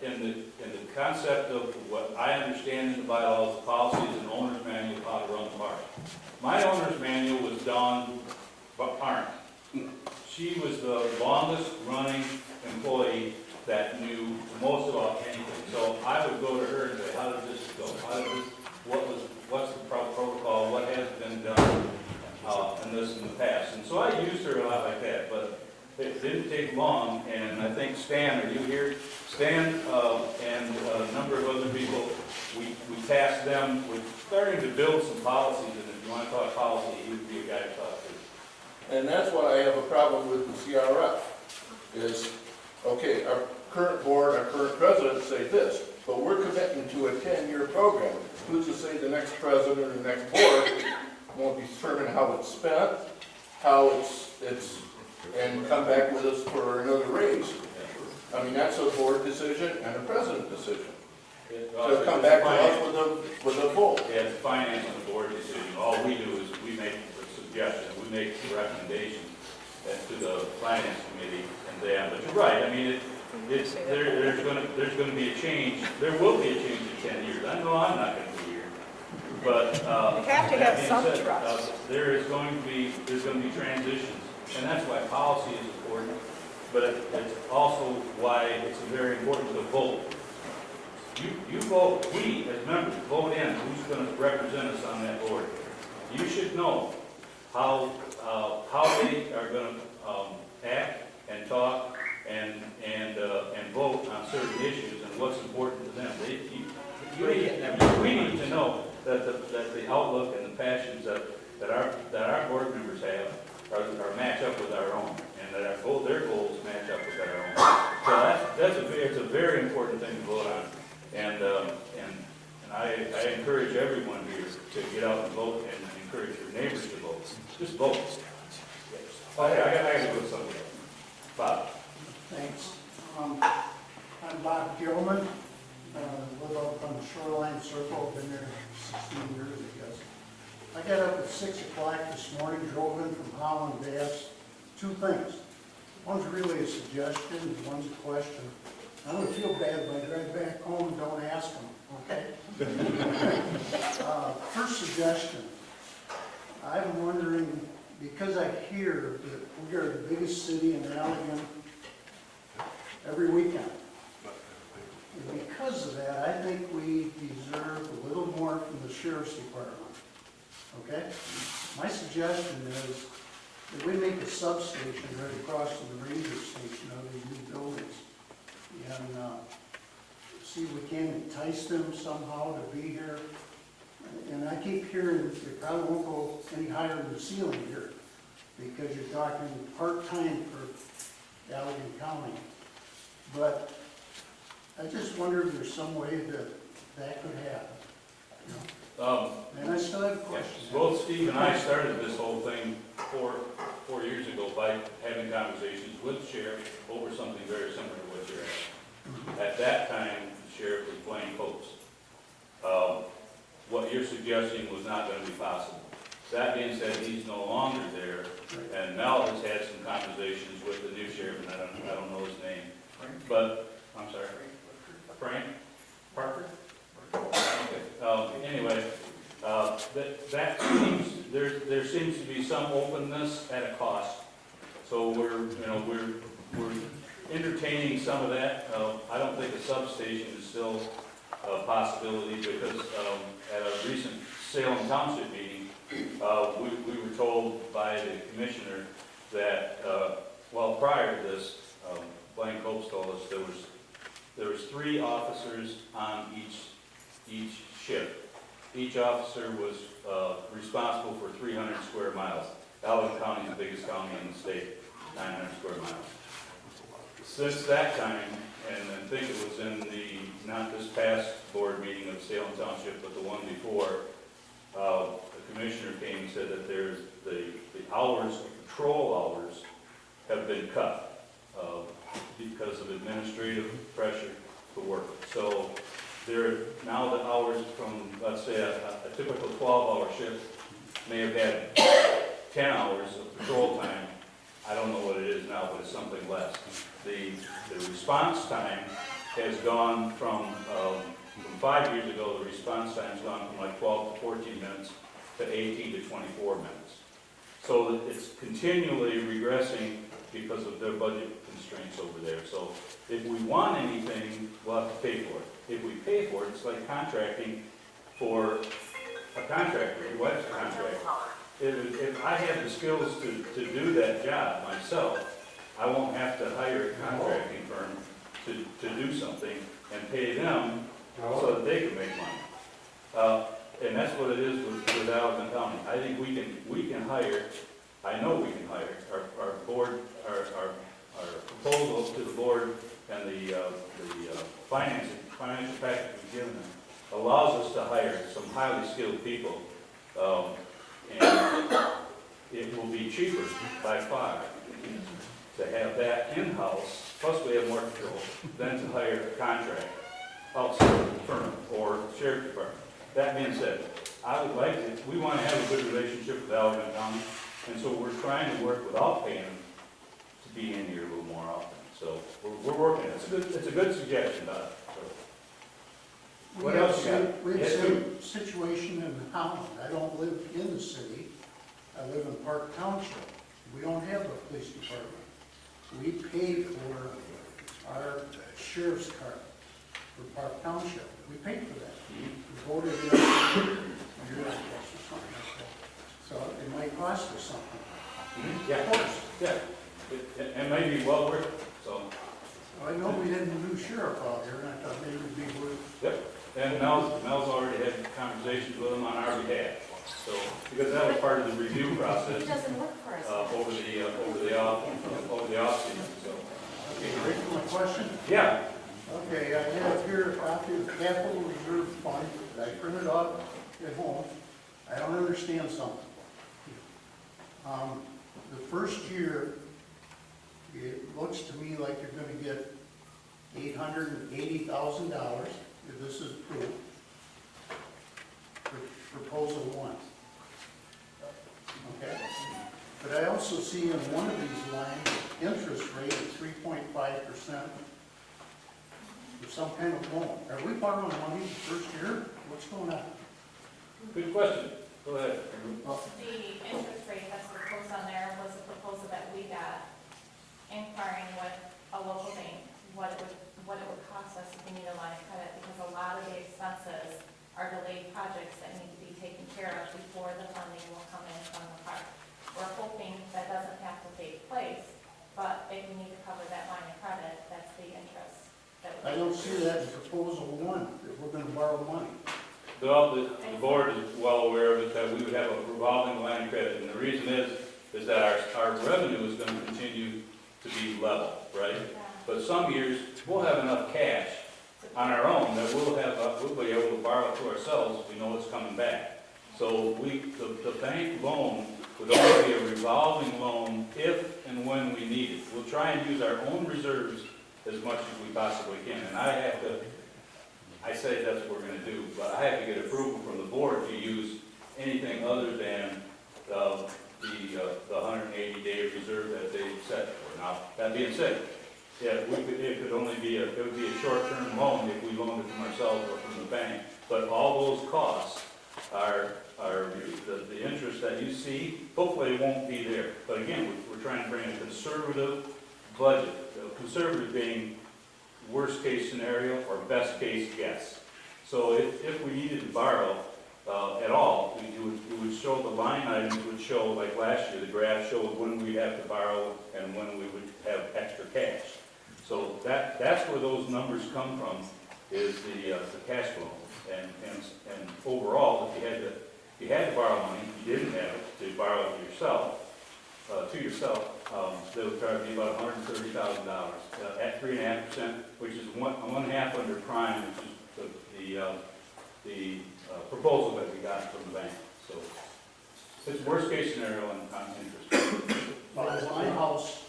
the concept of what I understand in the bylaws, the policy is an owner's manual of how to run the park. My owner's manual was Dawn Park. She was the longest running employee that knew most about anything. So I would go to her and say, how does this go? What's the protocol? What has been done in the past? And so I used her a lot like that, but it didn't take long, and I think Stan, are you here? Stan and a number of other people, we tasked them with starting to build some policies, and if you want to talk policy, he would be a guy to talk to. And that's why I have a problem with the CRF, is, okay, our current board, our current president say this, but we're committing to a 10-year program. Who's to say the next president or the next board won't determine how it's spent, how it's and come back with us for another raise? I mean, that's a board decision and a president decision. So come back to us with a vote. Yeah, it's a finance and board decision. All we do is we make suggestions, we make recommendations to the finance committee and that. But you're right, I mean, there's going to be a change. There will be a change in 10 years. I know I'm not going to be here. But You have to have some trust. there's going to be transitions. And that's why policy is important, but it's also why it's very important to vote. You vote, we as members vote in who's going to represent us on that board. You should know how they are going to act and talk and vote on certain issues and what's important to them. We need to know that the outlook and the passions that our board members have are match up with our own, and that their goals match up with our own. So it's a very important thing to vote on, and I encourage everyone here to get out and vote, and encourage your neighbors to vote. Just vote. Okay, I got to go with something else. Bob. Thanks. I'm Bob Gilman, live up on the Shoreline Circle, been there 16 years, I guess. I got up at 6 o'clock this morning, drove in from Holland Bass. Two things. One's really a suggestion, and one's a question. I'm gonna feel bad when I drive back home and don't ask them, okay? First suggestion. I'm wondering, because I hear that we are the biggest city in Allegan every weekend. And because of that, I think we deserve a little more from the sheriff's department. Okay? My suggestion is, that we make a substation right across from the ranger station out of these new buildings. And, see if we can entice them somehow to be here. And I keep hearing they probably won't go any higher than the ceiling here, because you're talking part-time for Allegan County. But I just wonder if there's some way that that could happen, you know? And I still have questions. Both Steve and I started this whole thing four years ago by having conversations with the sheriff over something very similar to what you're asking. At that time, the sheriff was Blaine Coates. What you're suggesting was not going to be possible. That being said, he's no longer there, and Mel has had some conversations with the new sheriff, and I don't know his name. But, I'm sorry, Frank Parker? Okay. Anyway, that seems, there seems to be some openness at a cost. So we're entertaining some of that. I don't think a substation is still a possibility, because at a recent Salem Township meeting, we were told by the commissioner that, well, prior to this, Blaine Copes told us there was 3 officers on each shift. Each officer was responsible for 300 square miles. Allegan County is the biggest county in the state, 900 square miles. Since that time, and I think it was in not this past board meeting of Salem Township, but the one before, the commissioner came and said that there's the hours, patrol hours, have been cut because of administrative pressure to work. So now the hours from, let's say, a typical 12-hour shift may have had 10 hours of patrol time. I don't know what it is now, but it's something less. The response time has gone from 5 years ago, the response time has gone from like 12 to 14 minutes to 18 to 24 minutes. So it's continually regressing because of their budget constraints over there. So if we want anything, we'll have to pay for it. If we pay for it, it's like contracting for a contractor, your wife's a contractor. If I have the skills to do that job myself, I won't have to hire a contracting firm to do something and pay them so that they can make money. And that's what it is with Allegan County. I think we can hire, I know we can hire, our board, our proposal to the board and the financial package we've given them allows us to hire some highly skilled people. And it will be cheaper by far to have that in-house, plus we have more control, than to hire a contract outside firm or sheriff department. That being said, I would like to, we want to have a good relationship with Allegan County, and so we're trying to work without paying them to be in here a little more often. So we're working. It's a good suggestion, Doc. What else you got? We have the same situation in Holland. I don't live in the city. I live in Park Township. We don't have a police department. We pay for our sheriff's cart for Park Township. We pay for that. We voted it out. So it might cost us something. Yeah, of course. Yeah, and maybe well worth it. So. I know we had a new sheriff out here, and I thought maybe it'd be worth. Yep. And Mel's already had conversations with them on our behalf. So, because that was part of the review process. It doesn't work for us. Over the off season. So. Okay, ready for my question? Yeah. Okay, I have here a copy of the Capital Reserve Fund that I printed off at home. I don't understand something. The first year, it looks to me like you're gonna get $880,000 if this is approved. For proposal 1. Okay? But I also see in one of these lines, interest rate of 3.5% for some kind of loan. Are we borrowing money the first year? What's going on? Good question. Go ahead. The interest rate that's proposed on there was a proposal that we got, inquiring with a local bank, what it would cost us if we need a line of credit, because a lot of the expenses are delayed projects that need to be taken care of before the funding will come in from the park. We're hoping that doesn't but if you need to cover that line of credit, that's the interest that would. I don't see that in proposal one, that we're gonna borrow money. The board is well aware of it, that we would have a revolving line of credit, and the reason is that our revenue is gonna continue to be level, right? But some years, we'll have enough cash on our own that we'll be able to borrow it to ourselves if we know it's coming back. So the bank loan would only be a revolving loan if and when we need it. We'll try and use our own reserves as much as we possibly can, and I say that's what we're gonna do, but I have to get approval from the board to use anything other than the 180-day reserve that they set for. Now, that being said, yeah, it would be a short-term loan if we loaned it from ourselves or from the bank, but all those costs are the interest that you see, hopefully it won't be there. But again, we're trying to bring a conservative budget, conservative being worst-case scenario or best-case guess. So if we needed to borrow at all, we would show the line items would show, like last year, the graph showed when we'd have to borrow and when we would have extra cash. So that's where those numbers come from, is the cash flow. And overall, if you had to borrow money, if you didn't have it, to borrow it to yourself, that would probably be about $130,000 at 3.5%, which is one half under prime, which is the proposal that we got from the bank. So it's worst case scenario on interest. Like my house,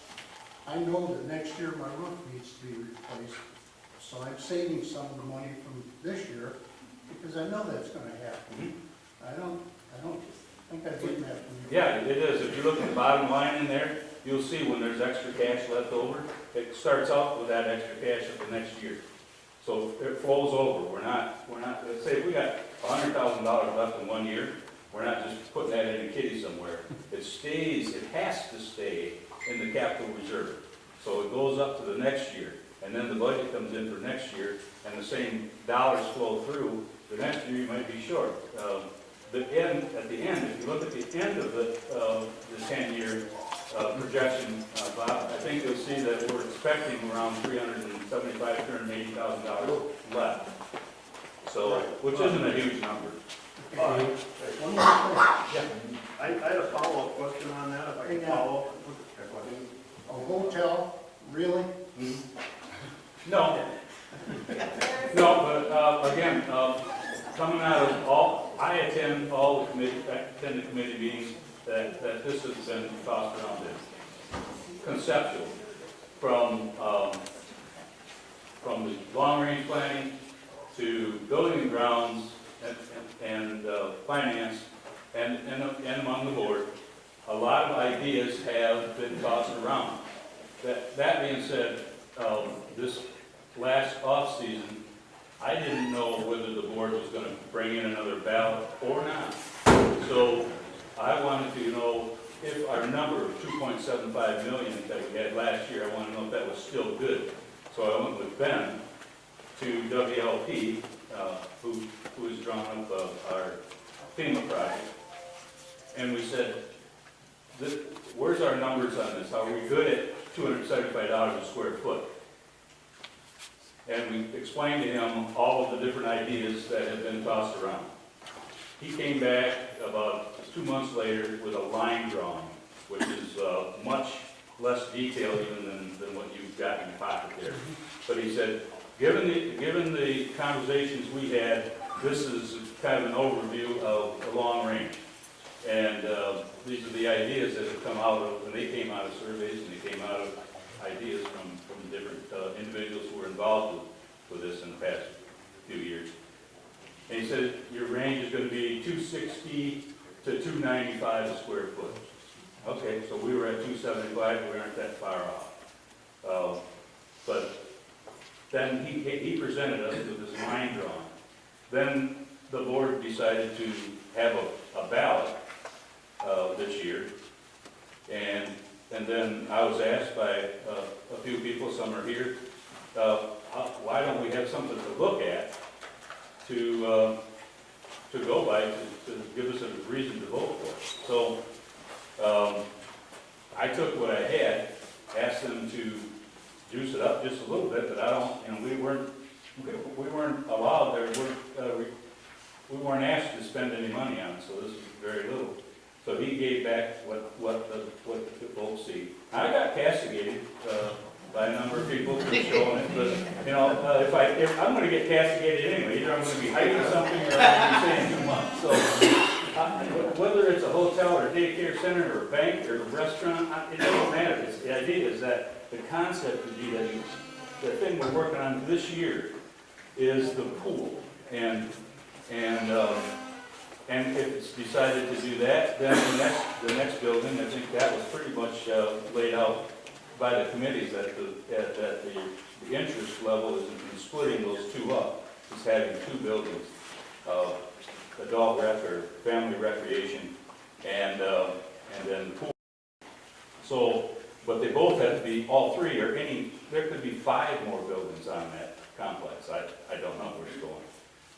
I know that next year my roof needs to be replaced, so I'm saving some of the money from this year, because I know that's gonna happen. I don't think I did that from you. Yeah, it is. If you look at the bottom line in there, you'll see when there's extra cash left over, it starts off with that extra cash of the next year. So it flows over. We're not, let's say if we got $100,000 left in 1 year, we're not just putting that in a kitty somewhere. It has to stay in the capital reserve. So it goes up to the next year, and then the budget comes in for next year, and the same dollars flow through. The next year you might be short. At the end, if you look at the end of the 10-year projection, Bob, I think you'll see that we're expecting around $375,000, $380,000 left. So, which isn't a huge number. One more thing. I had a follow-up question on that, if I can follow up. A hotel, really? No. No, but again, coming out of I attend all the committee meetings that this has been tossed around in. Conceptual, from the long-range planning to building and grounds and finance and among the board, a lot of ideas have been tossed around. That being said, this last off-season, I didn't know whether the board was going to bring in another ballot or not. So I wanted to know if our number of $2.75 million that we had last year, I want to know if that was still good. So I went with Ben to WLP, who has drawn up our FEMA project. And we said, where's our numbers on this? Are we good at $275 a square foot? And we explained to him all of the different ideas that had been tossed around. He came back about 2 months later with a line drawing, which is much less detailed even than what you've got in your pocket there. But he said, given the conversations we had, this is kind of an overview of the long range. And these are the ideas that have come out of, and they came out of surveys, and they came out of ideas from different individuals who were involved with this in the past few years. And he said, your range is going to be 260 to 295 a square foot. Okay, so we were at 275, we aren't that far off. But then he presented us with this line drawing. Then the board decided to have a ballot this year. And then I was asked by a few people, some are here, why don't we have something to look at to go by to give us a reason to vote for. So I took what I had asked them to juice it up just a little bit, but I don't, you know, we weren't allowed, we weren't asked to spend any money on it, so this is very little. So he gave back what the folks see. I got castigated, by a number of people for showing it, but, you know, if I'm gonna get castigated anyway, either I'm gonna be hiding something or I'm gonna be saying too much, so. Whether it's a hotel or a daycare center or a bank or a restaurant, it doesn't matter. The idea is that the concept would be that the thing we're working on this year is the pool. And if it's decided to do that, then the next building, I think that was pretty much laid out by the committees that the interest level is in splitting those two up, is having two buildings. Adult rec or family recreation, and then pool. So, but they both have to be, all three, or there could be 5 more buildings on that complex. I don't know where it's going.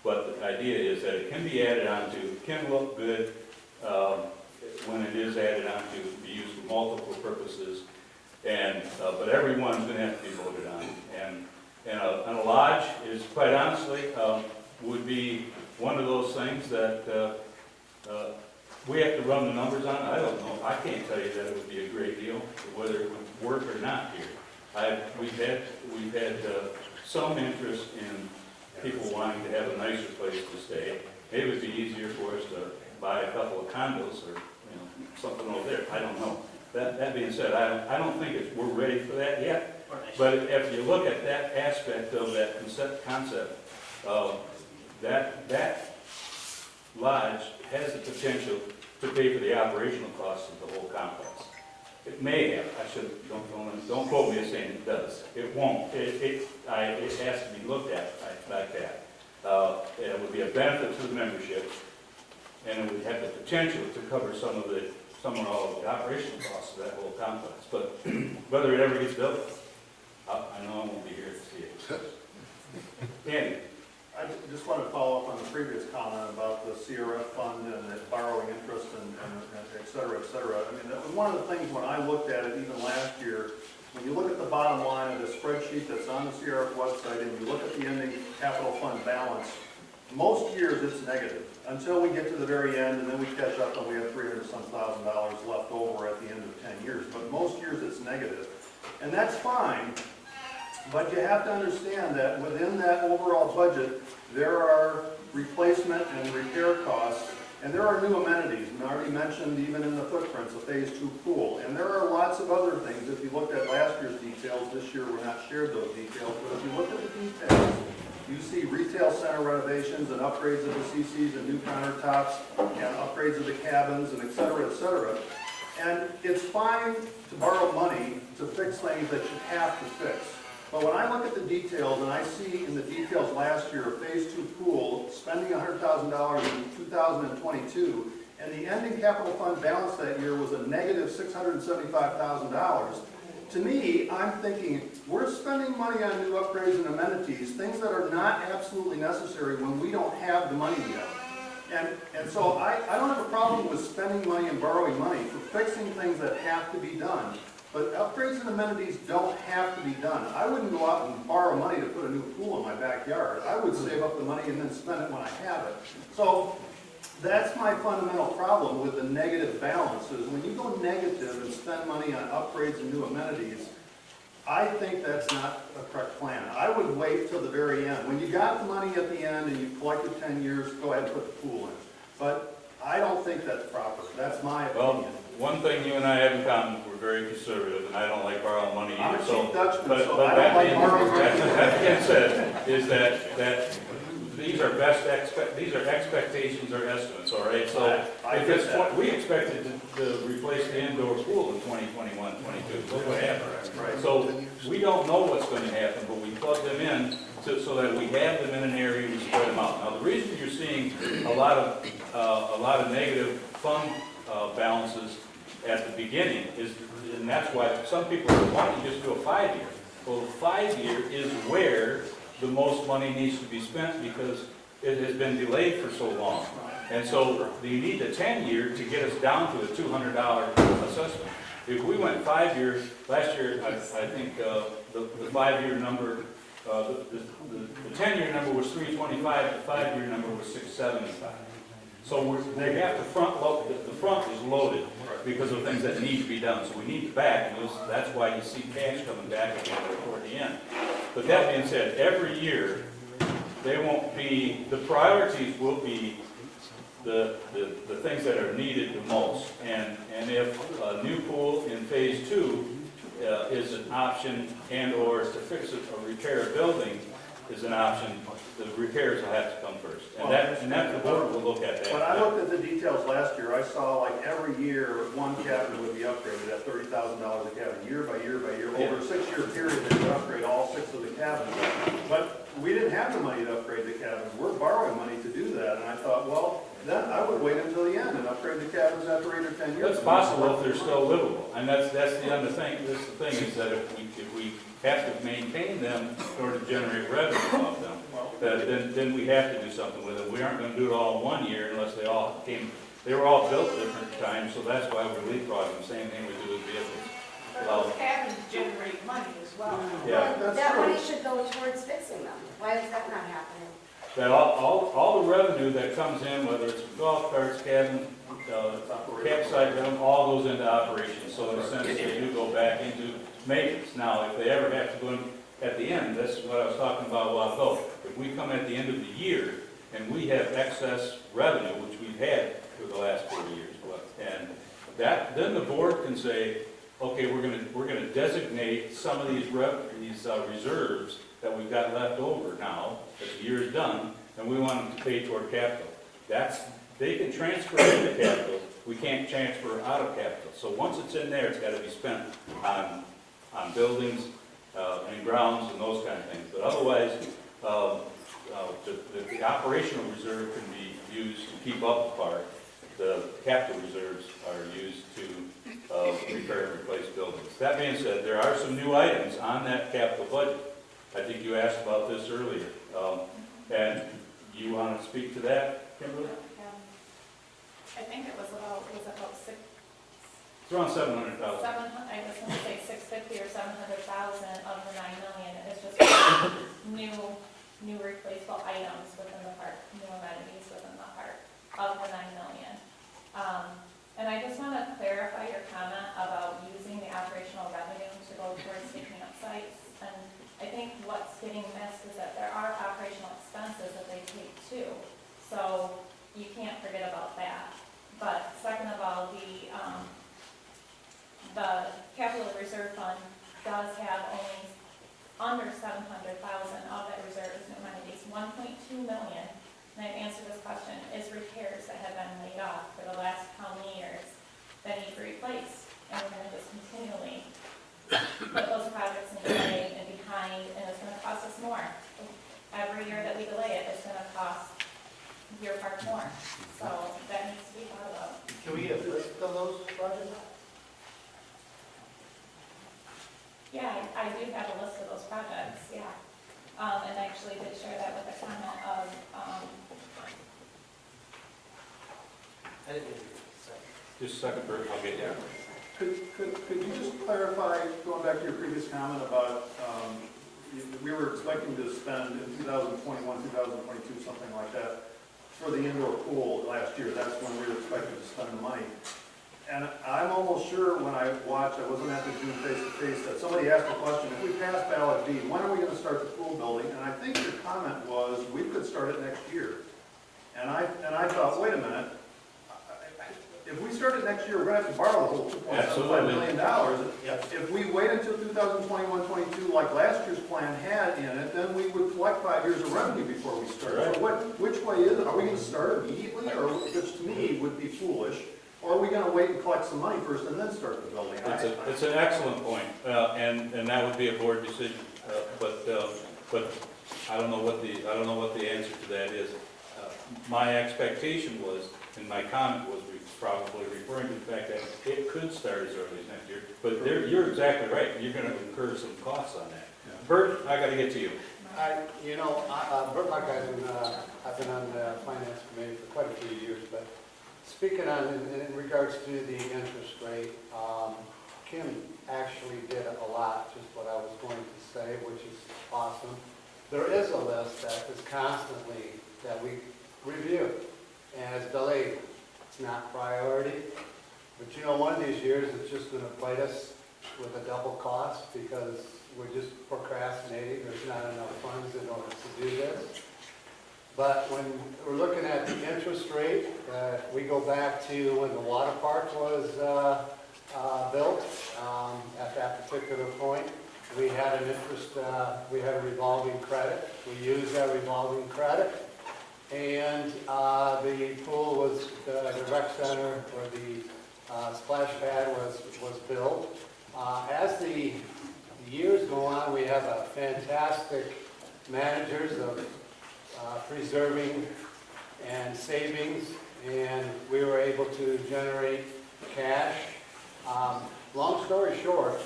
But the idea is that it can be added onto, it can look good when it is added onto, be used for multiple purposes, and but everyone's going to have to be voted on. And a lodge is, quite honestly, would be one of those things that we have to run the numbers on. I don't know. I can't tell you that it would be a great deal, whether it would work or not here. We've had some interest in people wanting to have a nicer place to stay. Maybe it would be easier for us to buy a couple of condos or something over there. I don't know. That being said, I don't think we're ready for that yet. But if you look at that aspect of that concept, that lodge has the potential to pay for the operational costs of the whole complex. It may have. Don't quote me as saying it does. It won't. It has to be looked at like that. It would be a benefit to the membership, and it would have the potential to cover some or all of the operational costs of that whole complex. But whether it ever gets built, I know I won't be here to see it. Andy. I just want to follow up on the previous comment about the CRF fund and the borrowing interest and et cetera, et cetera. I mean, that was one of the things when I looked at it even last year, when you look at the bottom line of the spreadsheet that's on the CRF website and you look at the ending capital fund balance, most years it's negative until we get to the very end and then we catch up and we have $300,000 left over at the end of 10 years. But most years it's negative. And that's fine. But you have to understand that within that overall budget, there are replacement and repair costs, and there are new amenities. And I already mentioned even in the footprints, a phase 2 pool. And there are lots of other things. If you looked at last year's details, this year we're not shared those details, but if you look at the details, you see retail center renovations and upgrades of the CCs and new countertops and upgrades of the cabins and et cetera, et cetera. And it's fine to borrow money to fix things that you have to fix. But when I look at the details, and I see in the details last year, a phase 2 pool spending $100,000 in 2022, and the ending capital fund balance that year was a negative $675,000, to me, I'm thinking, we're spending money on new upgrades and amenities, things that are not absolutely necessary when we don't have the money yet. And so I don't have a problem with spending money and borrowing money for fixing things that have to be done. But upgrades and amenities don't have to be done. I wouldn't go out and borrow money to put a new pool in my backyard. I would save up the money and then spend it when I have it. So that's my fundamental problem with the negative balances. When you go negative and spend money on upgrades and new amenities, I think that's not a correct plan. I would wait till the very end. When you got the money at the end and you collected 10 years, go ahead and put the pool in. But I don't think that's proper. That's my opinion. Well, one thing you and I have in common, we're very conservative, and I don't like borrowing money either. I'm a cheap Dutchman, but so I don't like borrowing money. That being said, is that these are expectations or estimates, all right? So if it's, we expected to replace the indoor pool in 2021, 22. Look what happened. Right. So we don't know what's going to happen, but we plug them in so that we have them in an area and we spread them out. Now, the reason you're seeing a lot of negative fund balances at the beginning is, and that's why some people are wanting to just do a 5-year. Well, the 5-year is where the most money needs to be spent because it has been delayed for so long. And so you need the 10-year to get us down to a $200 assessment. If we went 5 years, last year, I think the 5-year number, the 10-year number was 325, the 5-year number was 675. So they have to front load, the front is loaded because of things that need to be done. So we need the back, and that's why you see cash coming back again toward the end. But that being said, every year, they won't be, the priorities will be the things that are needed the most. And if a new pool in phase 2 is an option, and/or to fix it or repair a building is an option, the repairs will have to come first. And that the board will look at that. When I looked at the details last year, I saw like every year, one cabinet would be upgraded at $30,000 a cabinet, year by year by year. Over a 6-year period, they would upgrade all 6 of the cabinets. But we didn't have the money to upgrade the cabinets. We're borrowing money to do that. And I thought, well, then I would wait until the end and upgrade the cabinets after 8 or 10 years. That's possible if they're still livable. And that's the other thing, this the thing is that if we have to maintain them in order to generate revenue off them, then we have to do something with it. We aren't gonna do it all in 1 year unless they were all built different times, so that's why we're leapfrogging, same thing we do with vehicles. Those cabins generate money as well. Yeah. That money should go towards fixing them. Why is that not happening? That all the revenue that comes in, whether it's golf carts, cabin, campsite, all goes into operations. So in a sense, they do go back into maintenance. Now, if they ever have to go in at the end, that's what I was talking about a while ago. If we come at the end of the year and we have excess revenue, which we've had for the last 4 years, and then the board can say, okay, we're gonna designate some of these reserves that we've got left over now, that the year is done, and we want them to pay toward capital. They can transfer into capital, we can't transfer out of capital. So once it's in there, it's gotta be spent on buildings, and grounds and those kind of things. But otherwise, the operational reserve can be used to keep up the park. The capital reserves are used to repair and replace buildings. That being said, there are some new items on that capital budget. I think you asked about this earlier. And you want to speak to that, Kimberly? I think it was about 6. It's around 700,000. I was going to say 650 or 700,000 of the 9 million. It's just new replaceable items within the park, new amenities within the park of the 9 million. And I just want to clarify your comment about using the operational revenue to go towards picking up sites. And I think what's getting missed is that there are operational expenses that they take too. So you can't forget about that. But second of all, the capital reserve fund does have only under 700,000 of that reserve is new amenities. 1.2 million, and I've answered this question, is repairs that have been laid off for the last how many years that need to be replaced. And we're going to just continually put those projects in delay and behind, and it's going to cost us more. Every year that we delay it, it's going to cost your park more. So that needs to be thought about. Can we get a list of those projects? Yeah, I do have a list of those projects, yeah. And actually did share that with the comment of, Just a second, Bert, I'll get you. Could you just clarify, going back to your previous comment about, we were expecting to spend in 2021, 2022, something like that, for the indoor pool last year. That's when we were expecting to spend the money. And I'm almost sure when I watched, I wasn't at the June face-to-face, that somebody asked the question, if we pass ballot B, when are we going to start the pool building? And I think your comment was, we could start it next year. And I thought, wait a minute, if we start it next year, we're going to have to borrow the whole $2.75 million. If we wait until 2021, 22, like last year's plan had in it, then we would collect 5 years of revenue before we start. So which way is it? Are we going to start immediately, or which to me would be foolish? Or are we going to wait and collect some money first and then start the building? It's an excellent point, and that would be a board decision. But I don't know what the answer to that is. My expectation was, and my comment was probably referring to the fact that it could start as early as next year. But you're exactly right. You're going to incur some costs on that. Bert, I got to get to you. Bert Buckheisen, I've been on the finance committee for quite a few years, but speaking on in regards to the interest rate, Kim actually did a lot, just what I was going to say, which is awesome. There is a list that is constantly, that we review, and it's delayed. It's not priority. But you know, one of these years, it's just gonna bite us with a double cost because we're just procrastinating. There's not enough funds in order to do this. But when we're looking at the interest rate, we go back to when the water park was built. At that particular point, we had an interest, we had a revolving credit. We used that revolving credit. And the pool was, the rec center or the splash pad was built. As the years go on, we have a fantastic managers of preserving and savings, and we were able to generate cash. Long story short,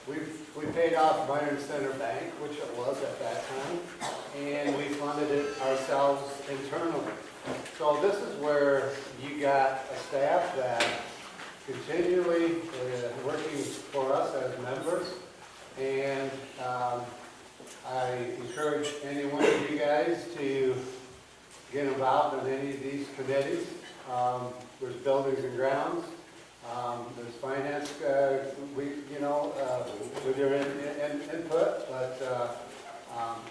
we paid off Byron Center Bank, which it was at that time, and we funded it ourselves internally. So this is where you got a staff that continually working for us as members, and I encourage any one of you guys to get involved in any of these committees. There's buildings and grounds, there's finance, with your input, but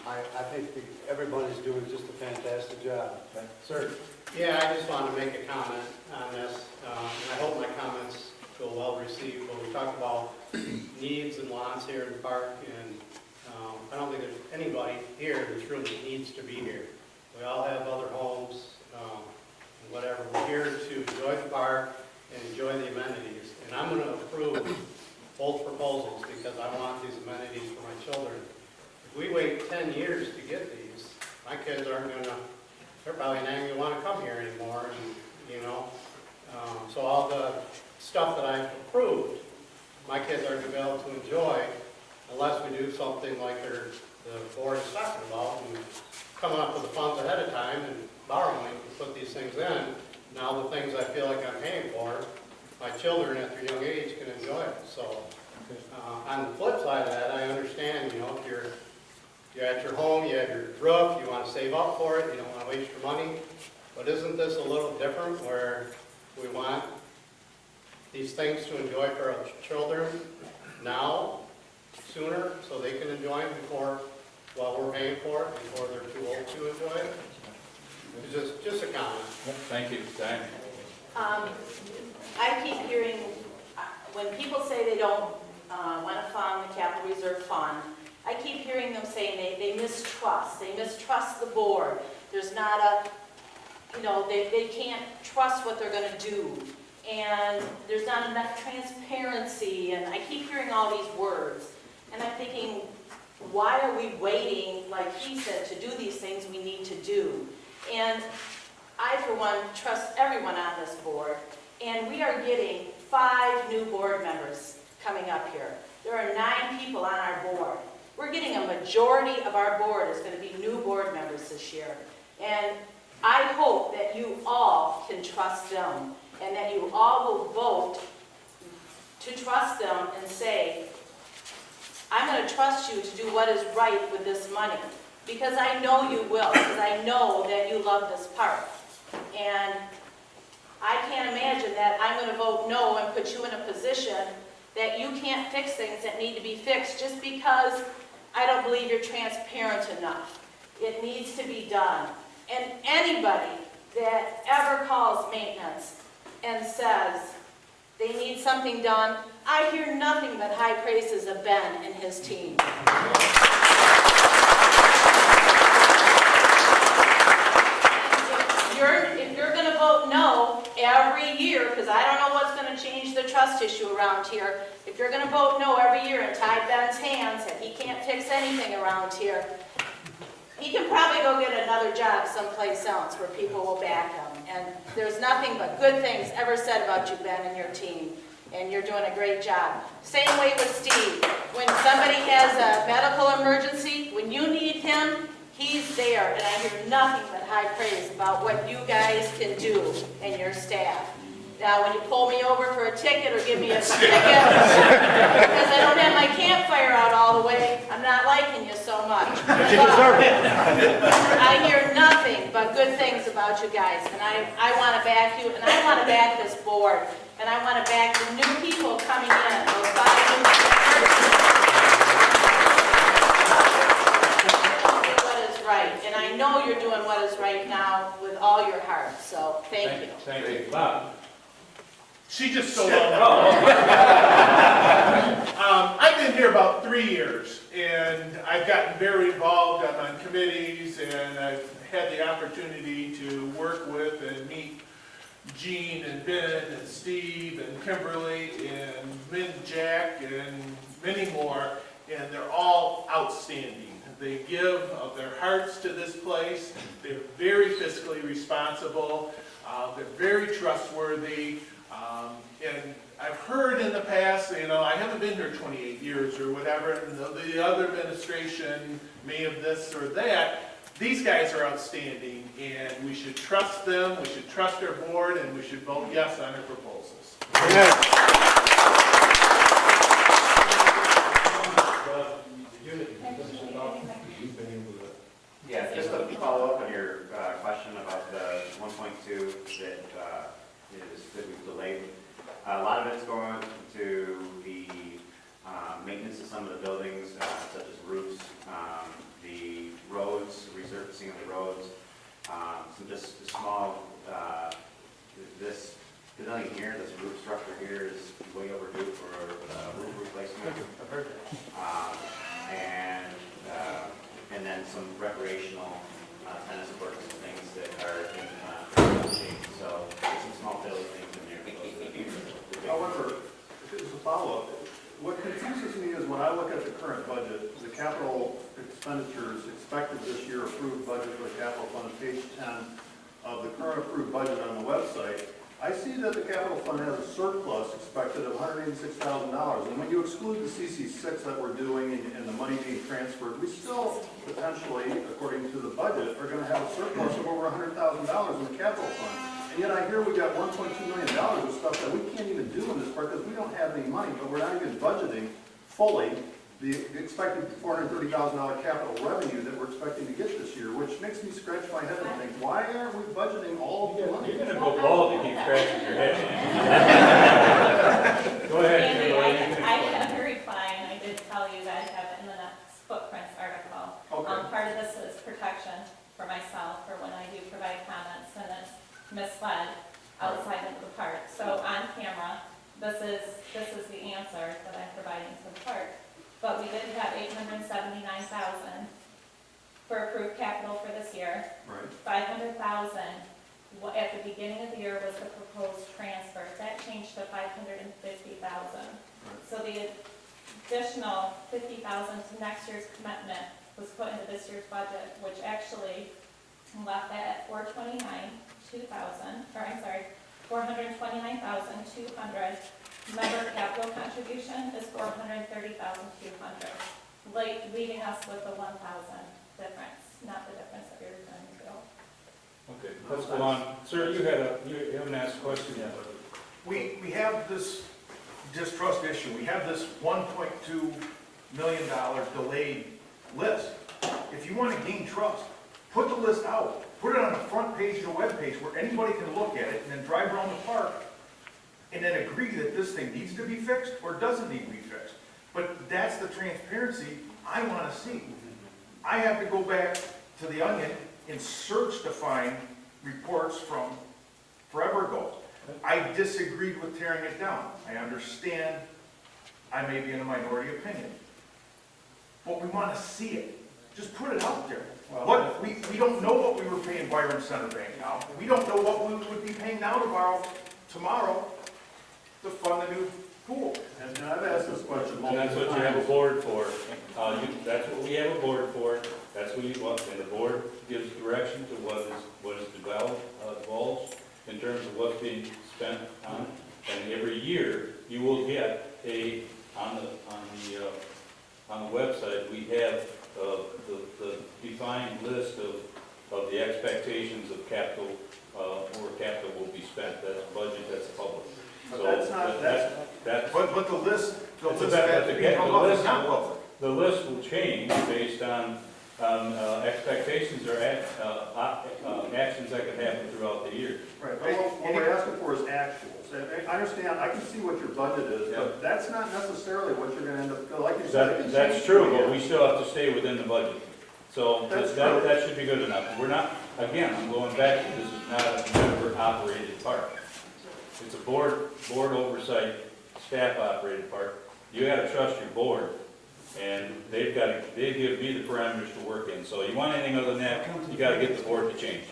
I think everybody's doing just a fantastic job. Sir? Yeah, I just wanted to make a comment on this, and I hope my comments go well received. But we talked about needs and wants here in the park, and I don't think there's anybody here that really needs to be here. We all have other homes, and whatever. We're here to enjoy the park and enjoy the amenities. And I'm going to approve both proposals because I want these amenities for my children. If we wait 10 years to get these, my kids aren't going to, they're probably not going to want to come here anymore. And, so all the stuff that I've approved, my kids aren't going to be able to enjoy unless we do something like the board is talking about, and coming up with the funds ahead of time and borrowing to put these things in. Now the things I feel like I'm paying for, my children at their young age can enjoy it. So on the flip side of that, I understand, if you're at your home, you have your roof, you want to save up for it, you don't want to waste your money. But isn't this a little different where we want these things to enjoy for our children now, sooner, so they can enjoy them while we're paying for it, before they're too old to enjoy it? It's just a comment. Thank you, Diane. I keep hearing, when people say they don't want to fund the capital reserve fund, I keep hearing them saying they mistrust the board. There's not a, they can't trust what they're going to do. And there's not enough transparency, and I keep hearing all these words. And I'm thinking, why are we waiting, like he said, to do these things we need to do? And I, for one, trust everyone on this board. And we are getting 5 new board members coming up here. There are 9 people on our board. We're getting a majority of our board is going to be new board members this year. And I hope that you all can trust them, and that you all will vote to trust them and say, I'm going to trust you to do what is right with this money. Because I know you will, because I know that you love this park. And I can't imagine that I'm going to vote no and put you in a position that you can't fix things that need to be fixed just because I don't believe you're transparent enough. It needs to be done. And anybody that ever calls maintenance and says they need something done, I hear nothing but high praises of Ben and his team. If you're going to vote no every year, because I don't know what's going to change the trust issue around here, if you're going to vote no every year and tie Ben's hands and he can't fix anything around here, he can probably go get another job someplace else where people will back him. And there's nothing but good things ever said about you, Ben, and your team. And you're doing a great job. Same way with Steve. When somebody has a medical emergency, when you need him, he's there. And I hear nothing but high praise about what you guys can do and your staff. Now, when you pull me over for a ticket or give me a ticket, because I don't have my campfire out all the way, I'm not liking you so much. But I hear nothing but good things about you guys, and I want to back you, and I want to back this board, and I want to back the new people coming in, those 5 new what is right, and I know you're doing what is right now with all your heart, so thank you. Thank you. Bob? She just stole all my I've been here about 3 years, and I've gotten very involved. I'm on committees, and I've had the opportunity to work with and meet Gene and Ben and Steve and Kimberly and Min Jack and many more, and they're all outstanding. They give of their hearts to this place. They're very fiscally responsible. They're very trustworthy. And I've heard in the past, you know, I haven't been here 28 years or whatever, and the other administration may have this or that. These guys are outstanding, and we should trust them, we should trust our board, and we should vote yes on their proposals. Yeah, just to follow up on your question about the 1.2 that we've delayed. A lot of it's going to the maintenance of some of the buildings, such as roofs, the roads, resurfacing of the roads, some just small, this building here, this roof structure here is way overdue for roof replacement. I've heard that. And then some recreational tennis courts and things that are in shape. So there's some small daily things in there. However, as a follow-up, what confuses me is when I look at the current budget, the capital expenditures expected this year, approved budget for the capital fund, page 10 of the current approved budget on the website, I see that the capital fund has a surplus expected of $186,000. And when you exclude the CC6 that we're doing and the money being transferred, we still potentially, according to the budget, are going to have a surplus of over $100,000 in the capital fund. And yet I hear we got $1.2 million of stuff that we can't even do in this part because we don't have any money, but we're not even budgeting fully the expected $430,000 capital revenue that we're expecting to get this year, which makes me scratch my head and think, why aren't we budgeting all the money? You're gonna go bald if you keep scratching your head. Go ahead, Andy, Kimberly. I have a reply, and I did tell you that I have it in the next footprints article. Okay. Part of this is protection for myself, for when I do provide comments, and it's misled outside of the park. So on camera, this is the answer that I'm providing to the park. But we did have $879,000 for approved capital for this year. Right. $500,000 at the beginning of the year was the proposed transfer. That changed to $550,000. So the additional $50,000 to next year's commitment was put into this year's budget, which actually left that at $429,200. Member capital contribution is $430,200, leaving us with the $1,000 difference, not the difference that you're referring to. Okay, let's go on. Sir, you haven't asked a question yet. We have this distrust issue. We have this $1.2 million delayed list. If you want to gain trust, put the list out. Put it on the front page of the webpage where anybody can look at it and then drive around the park and then agree that this thing needs to be fixed or doesn't need to be fixed. But that's the transparency I want to see. I have to go back to the Onion and search to find reports from forever ago. I disagreed with tearing it down. I understand I may be in a minority opinion. But we want to see it. Just put it out there. We don't know what we were paying Byron Center Bank now. We don't know what we would be paying now tomorrow to fund the new pool. And I've asked this question And multiple that's what you have a board for. That's what we have a board for. That's what you want. And the board gives direction to what is divulged in terms of what's being spent on. And every year, you will get on the website, we have the defined list of the expectations of capital, where capital will be spent. That's budget, that's public. But So that's not, that's. but the list It's that about- being held up is not public. The list will change based on expectations or actions that could happen throughout the year. Right, but what we're asking for is actuals. And I understand, I can see what your budget is, Yeah. but that's not necessarily what you're gonna end up, like you said, it can That's change true, per but year. we still have to stay within the budget. So That's that true. should be good enough. We're not, again, I'm going back to, this is not a member-operated park. It's a board oversight, staff-operated park. You gotta trust your board, and they give me the parameters to work in. So you want anything other than that, you gotta get the board to change.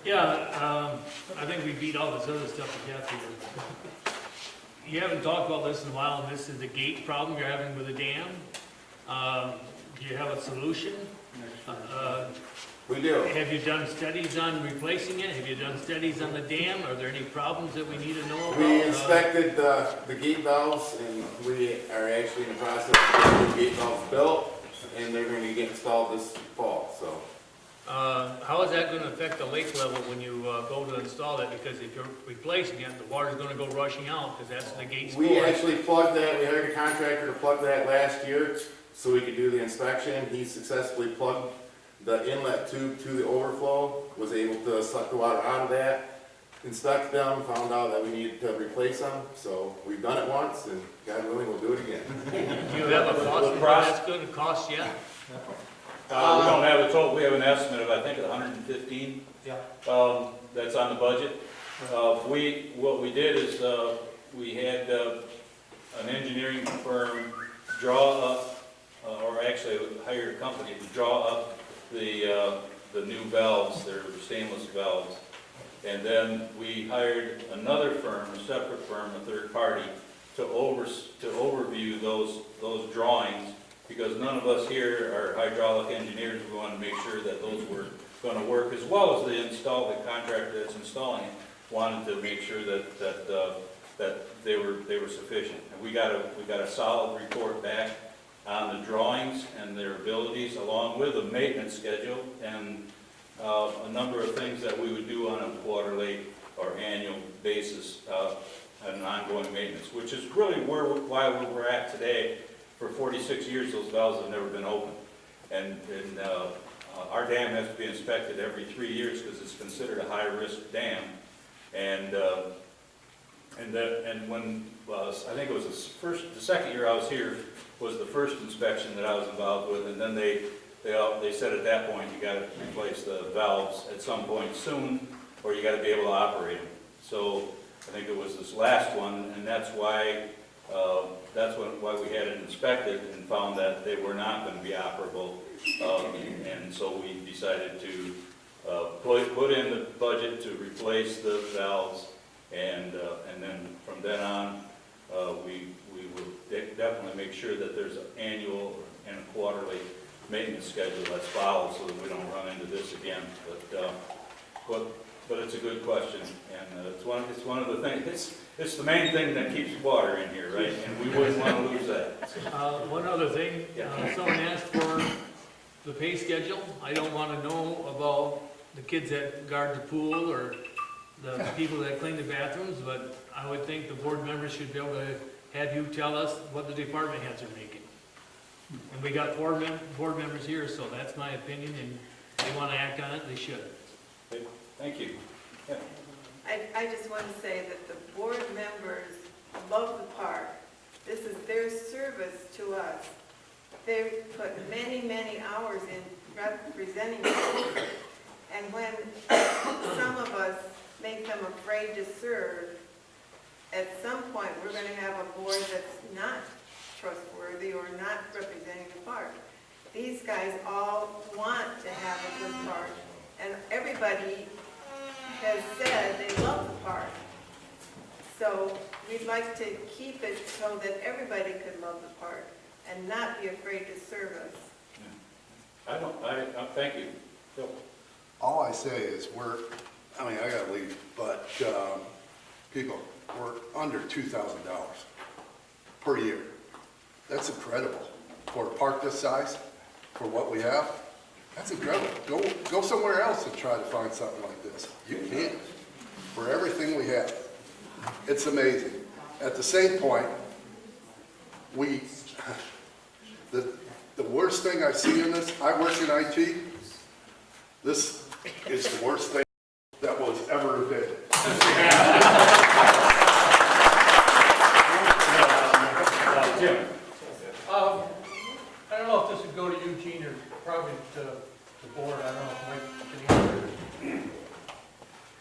Yeah, I think we beat all this other stuff to death here. You haven't talked about this in a while, and this is the gate problem you're having with the dam. Do you have a solution? We do. Have you done studies on replacing it? Have you done studies on the dam? Are there any problems that we need to know about? We inspected the gate valves, and we are actually in the process of getting the gate valves built, and they're going to get installed this fall, so. How is that going to affect the lake level when you go to install that? Because if you're replacing it, the water's going to go rushing out, because that's the gate's for. We actually plugged that, we hired a contractor to plug that last year, so we could do the inspection. He successfully plugged the inlet tube to the overflow, was able to suck the water out of that, inspect them, found out that we needed to replace them, so we've done it once, and God willing, we'll do it again. Do you have a cost, what that's going to cost yet? We don't have a total, we have an estimate of, I think, 115. Yeah. That's on the budget. What we did is, we had an engineering firm draw up, or actually hired a company to draw up the new valves. They're stainless valves. And then we hired another firm, a separate firm, a third party, to overview those drawings, because none of us here are hydraulic engineers. We want to make sure that those were going to work, as well as the contractor that's installing it wanted to make sure that they were sufficient. And we got a solid report back on the drawings and their abilities, along with a maintenance schedule and a number of things that we would do on a quarterly or annual basis, an ongoing maintenance, which is really why we're at today. For 46 years, those valves have never been opened. And our dam has to be inspected every 3 years because it's considered a high-risk dam. And when, I think it was the second year I was here, was the first inspection that I was involved with, and then they said at that point, you gotta replace the valves at some point soon, or you gotta be able to operate them. So I think it was this last one, and that's why we had it inspected and found that they were not gonna be operable. And so we decided to put in the budget to replace the valves, and then from then on, we will definitely make sure that there's an annual and a quarterly maintenance schedule that's followed, so that we don't run into this again. But it's a good question, and it's one of the things. It's the main thing that keeps water in here, right? And we wouldn't want to lose that. One other thing, someone asked for the pay schedule. I don't want to know about the kids that guard the pool or the people that clean the bathrooms, but I would think the board members should be able to have you tell us what the department heads are making. And we got board members here, so that's my opinion, and if they want to act on it, they should. Thank you. Yeah. I just want to say that the board members love the park. This is their service to us. They put many, many hours in representing us. And when some of us make them afraid to serve, at some point, we're going to have a board that's not trustworthy or not representing the park. These guys all want to have a good park, and everybody has said they love the park. So we'd like to keep it so that everybody could love the park and not be afraid to serve us. Thank you. Phil. All I say is I gotta leave, but people, we're under $2,000 per year. That's incredible for a park this size, for what we have. That's incredible. Go somewhere else and try to find something like this. You can't, for everything we have. It's amazing. At the same point, the worst thing I see in this, I work in IT, this is the worst thing that was ever invented. Jim? I don't know if this would go to Eugene or probably to the board, I don't know if Mike can answer this.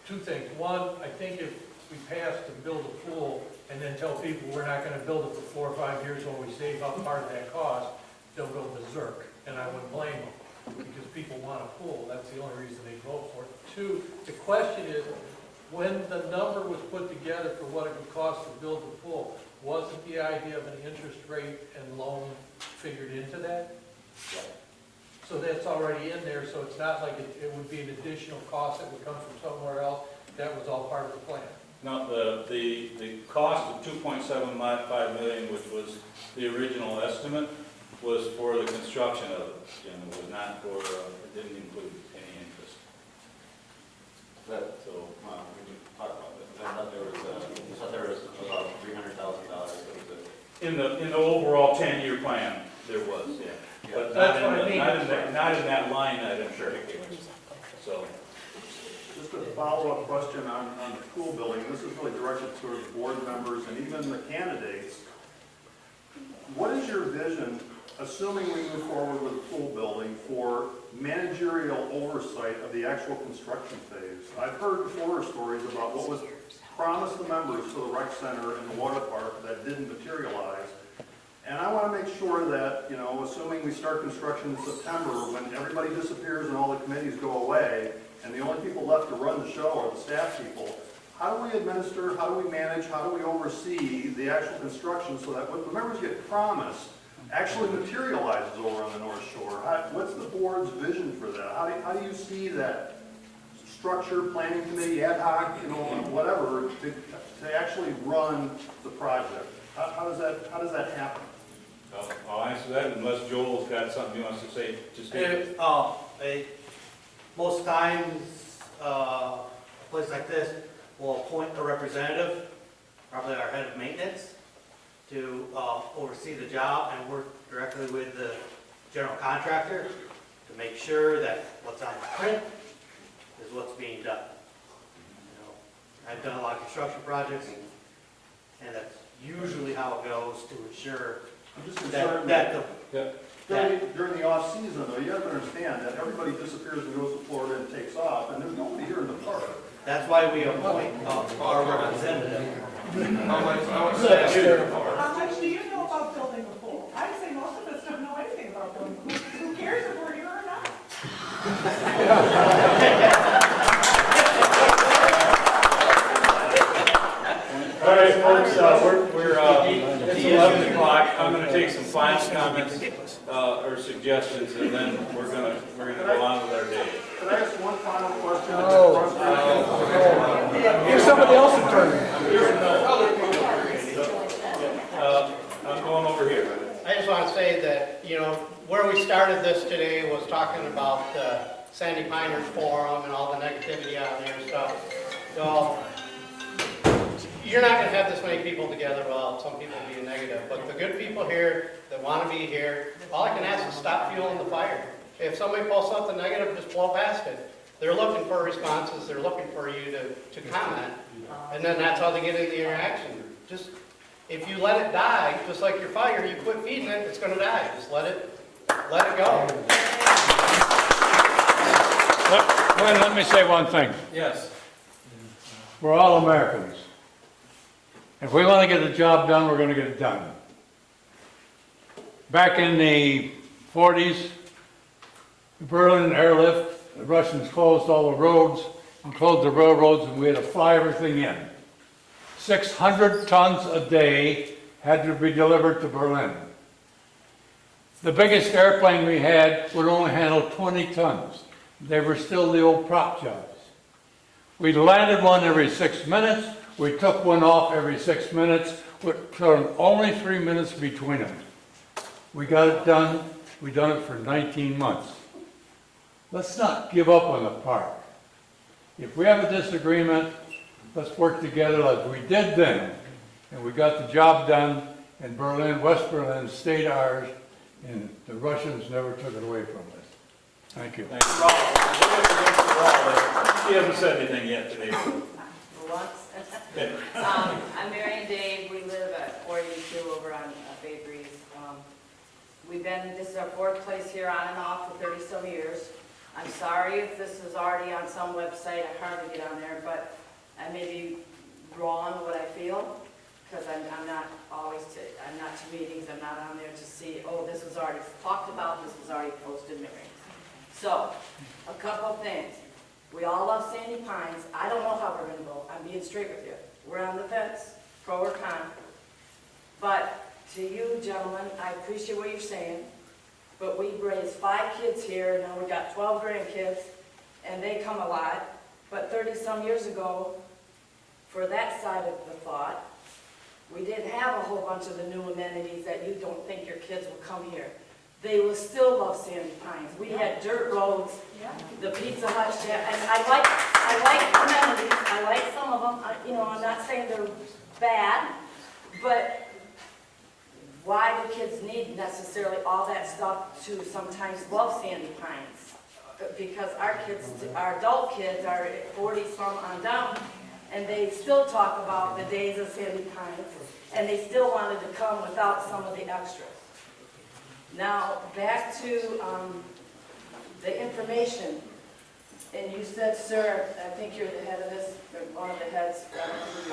Two things. One, I think if we pass to build a pool and then tell people we're not gonna build it for 4 or 5 years while we save up part of that cost, they'll go berserk, and I wouldn't blame them, because people want a pool, that's the only reason they vote for it. Two, the question is, when the number was put together for what it would cost to build the pool, wasn't the idea of an interest rate and loan figured into that? So that's already in there, so it's not like it would be an additional cost that would come from somewhere else, that was all part of the plan. No, the cost of 2.75 million, which was the original estimate, was for the construction of it, Jim. It was not for, it didn't include any interest. So, we can talk about this. I thought there was about $300,000. In the overall 10-year plan, there was, yeah. But not in that line item, sure. So. Just a follow-up question on the pool building. This is really directed towards board members and even the candidates. What is your vision, assuming we move forward with the pool building, for managerial oversight of the actual construction phase? I've heard horror stories about what was promised the members for the rec center and the water park that didn't materialize. And I want to make sure that, you know, assuming we start construction in September, when everybody disappears and all the committees go away, and the only people left to run the show are the staff people, how do we administer, how do we manage, how do we oversee the actual construction so that what the members get promised actually materializes over on the North Shore? What's the board's vision for that? How do you see that structure, planning committee, ad hoc, you know, whatever, to actually run the project? How does that happen? I'll answer that unless Joel's got something he wants to say. Just Most times, a place like this will appoint a representative, probably our head of maintenance, to oversee the job and work directly with the general contractor to make sure that what's on the print is what's being done. You know, I've done a lot of construction projects, and that's usually how it goes to ensure I'm just that, that during the off-season, though, you have to understand that everybody disappears and goes to Florida and takes off, and there's nobody here in the park. That's why we appoint our representative. How much do you know about building a pool? I'd say most of us don't know anything about building a pool. Who cares if we're here or not? All right, folks, it's 11 o'clock. I'm going to take some final comments or suggestions, and then we're going to go on with our day. Can I ask one final question? Give somebody else a turn. I'm going over here. I just want to say that, you know, where we started this today was talking about the Sandy Piners Forum and all the negativity out there and stuff. So, you're not going to have this many people together without some people being negative. But the good people here that want to be here, all I can ask is stop fueling the fire. If somebody posts something negative, just blow past it. They're looking for responses. They're looking for you to comment. And then that's how they get into the interaction. Just, if you let it die, just like your fire, you quit feeding it, it's going to die. Just let it go. Let me say one thing. Yes. We're all Americans. If we want to get the job done, we're going to get it done. Back in the 40s, the Berlin airlift, the Russians closed all the roads and closed the railroads, and we had to fly everything in. 600 tons a day had to be delivered to Berlin. The biggest airplane we had would only handle 20 tons. They were still the old prop jobs. We landed one every 6 minutes. We took one off every 6 minutes, with only 3 minutes between them. We got it done. We done it for 19 months. let's not give up on the park. If we have a disagreement, let's work together like we did then. And we got the job done, and Berlin, West Berlin stayed ours, and the Russians never took it away from us. Thank you. Thank you. She hasn't said anything yet today. I'm Mary and Dave, we live at 482 over on Bakeries. This is our fourth place here on and off for 30-some years. I'm sorry if this is already on some website, I hardly get on there, but I may be wrong in what I feel, because I'm not I'm not to meetings, I'm not on there to see, oh, this was already talked about, this was already posted, Mary. So, a couple of things. We all love Sandy Pines. I don't know how we're gonna vote. I'm being straight with you. We're on the fence, pro or con. But to you, gentlemen, I appreciate what you're saying, but we raised 5 kids here, and now we got 12 grandkids, and they come a lot. But 30-some years ago, for that side of the thought, we didn't have a whole bunch of the new amenities that you don't think your kids will come here. They will still love Sandy Pines. We had dirt roads, the Pizza Hut shack, and I like amenities, I like some of them, I'm not saying they're bad, but why do kids need necessarily all that stuff to sometimes love Sandy Pines? Because our kids, our adult kids are 40-some on down, and they still talk about the days of Sandy Pines, and they still wanted to come without some of the extras. Now, back to the information, and you said, sir, I think you're the head of this, or one of the heads.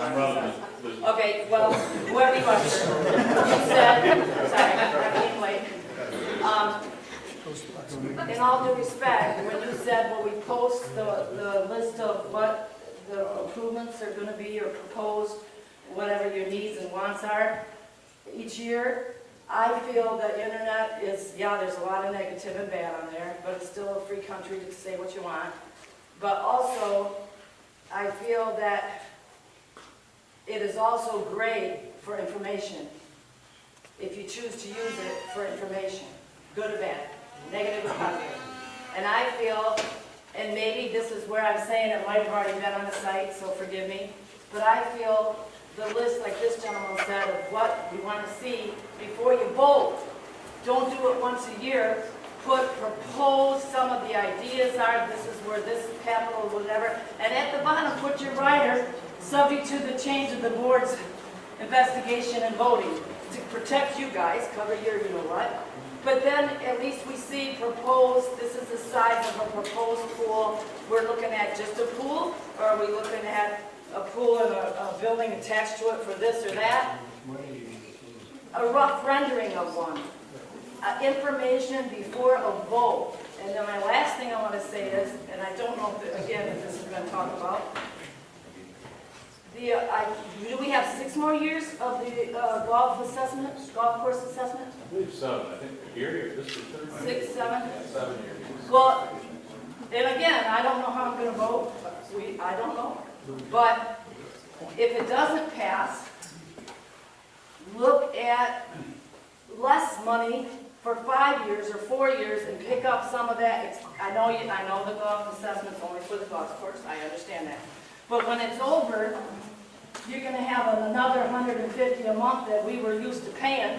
I'm running this. Okay, well, whoever you are, sir, you said, sorry, I'm being late. In all due respect, when you said, well, we post the list of what the improvements are gonna be, or proposed, whatever your needs and wants are each year, I feel that internet is, there's a lot of negative and bad on there, but it's still a free country to say what you want. But also, I feel that it is also great for information, if you choose to use it for information, good or bad, negative or positive. And I feel, and maybe this is where I'm saying it might have already been on the site, so forgive me, but I feel the list, like this gentleman said, of what you want to see before you vote. Don't do it once a year. Propose some of the ideas are, this is where this capital, whatever, and at the bottom, put your rider, subject to the change of the board's investigation and voting, to protect you guys, cover your you-know-what. But then, at least we see proposed, this is the size of a proposed pool. We're looking at just a pool, or are we looking at a pool and a building attached to it for this or that? A rough rendering of one. Information before a vote. And then my last thing I want to say is, and I don't know if, again, if this has been talked about, do we have 6 more years of the golf course assessment? I believe 7, I think here, this is 6, 7? 7 years. Well, and again, I don't know how I'm going to vote. I don't know. But if it doesn't pass, look at less money for 5 years or 4 years and pick up some of that. I know the golf assessment's only for the golf course. I understand that. But when it's over, you're going to have another $150 a month that we were used to paying.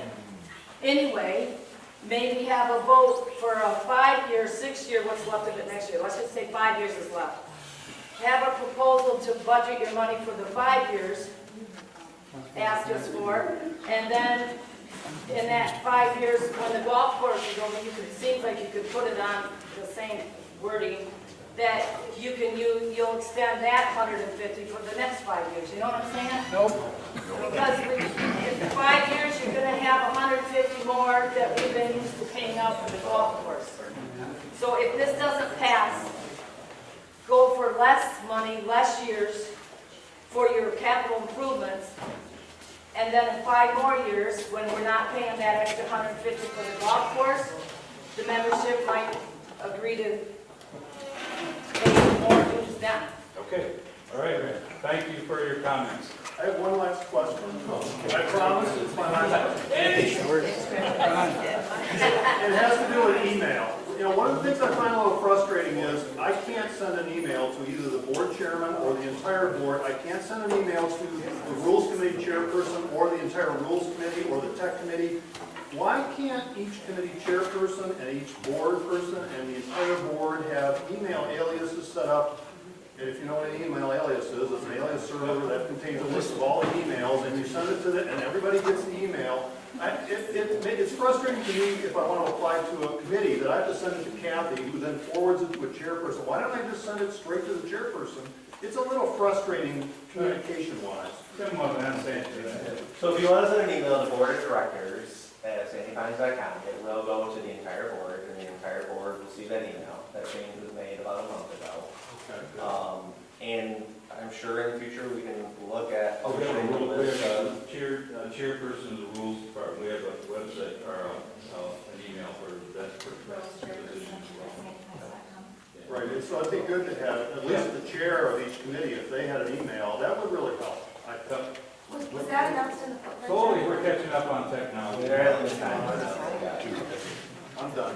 Anyway, maybe have a vote for a 5-year, 6-year, what's left of it next year. Let's just say 5 years is left. Have a proposal to budget your money for the 5 years, ask us for, and then in that 5 years, when the golf course is over, it seems like you could put it on the same wording, that you'll extend that 150 for the next 5 years. You know what I'm saying? Nope. Because in 5 years, you're going to have 150 more that we've been used to paying out for the golf course. So if this doesn't pass, go for less money, less years for your capital improvements, and then in 5 more years, when we're not paying that extra 150 for the golf course, the membership might agree to pay more dues then. Okay, all right, thank you for your comments. I have one last question. I promise it's my last question. It has to do with email. You know, one of the things I find a little frustrating is I can't send an email to either the board chairman or the entire board. I can't send an email to the rules committee chairperson or the entire rules committee or the tech committee. Why can't each committee chairperson and each board person and the entire board have email aliases set up? And if you know what an email alias is, it's an alias server that contains a list of all the emails, and you send it to the, and everybody gets the email. It's frustrating to me if I want to apply to a committee that I have to send it to Kathy, who then forwards it to a chairperson. Why don't I just send it straight to the chairperson? It's a little frustrating communication-wise. Tim wasn't answering to that. So if you want to send an email to the board of directors at sandyfines.com, it will go to the entire board, and the entire board will see that email. That change was made about a month ago. And I'm sure in the future we can look at. We have a rule, we have a chairperson of the rules department, we have a website, or an email for that position as well. Right, and so it'd be good to have at least the chair of each committee, if they had an email, that would really help. Was that announced in the footprint? Slowly, we're catching up on technology. They're at the time. I'm done.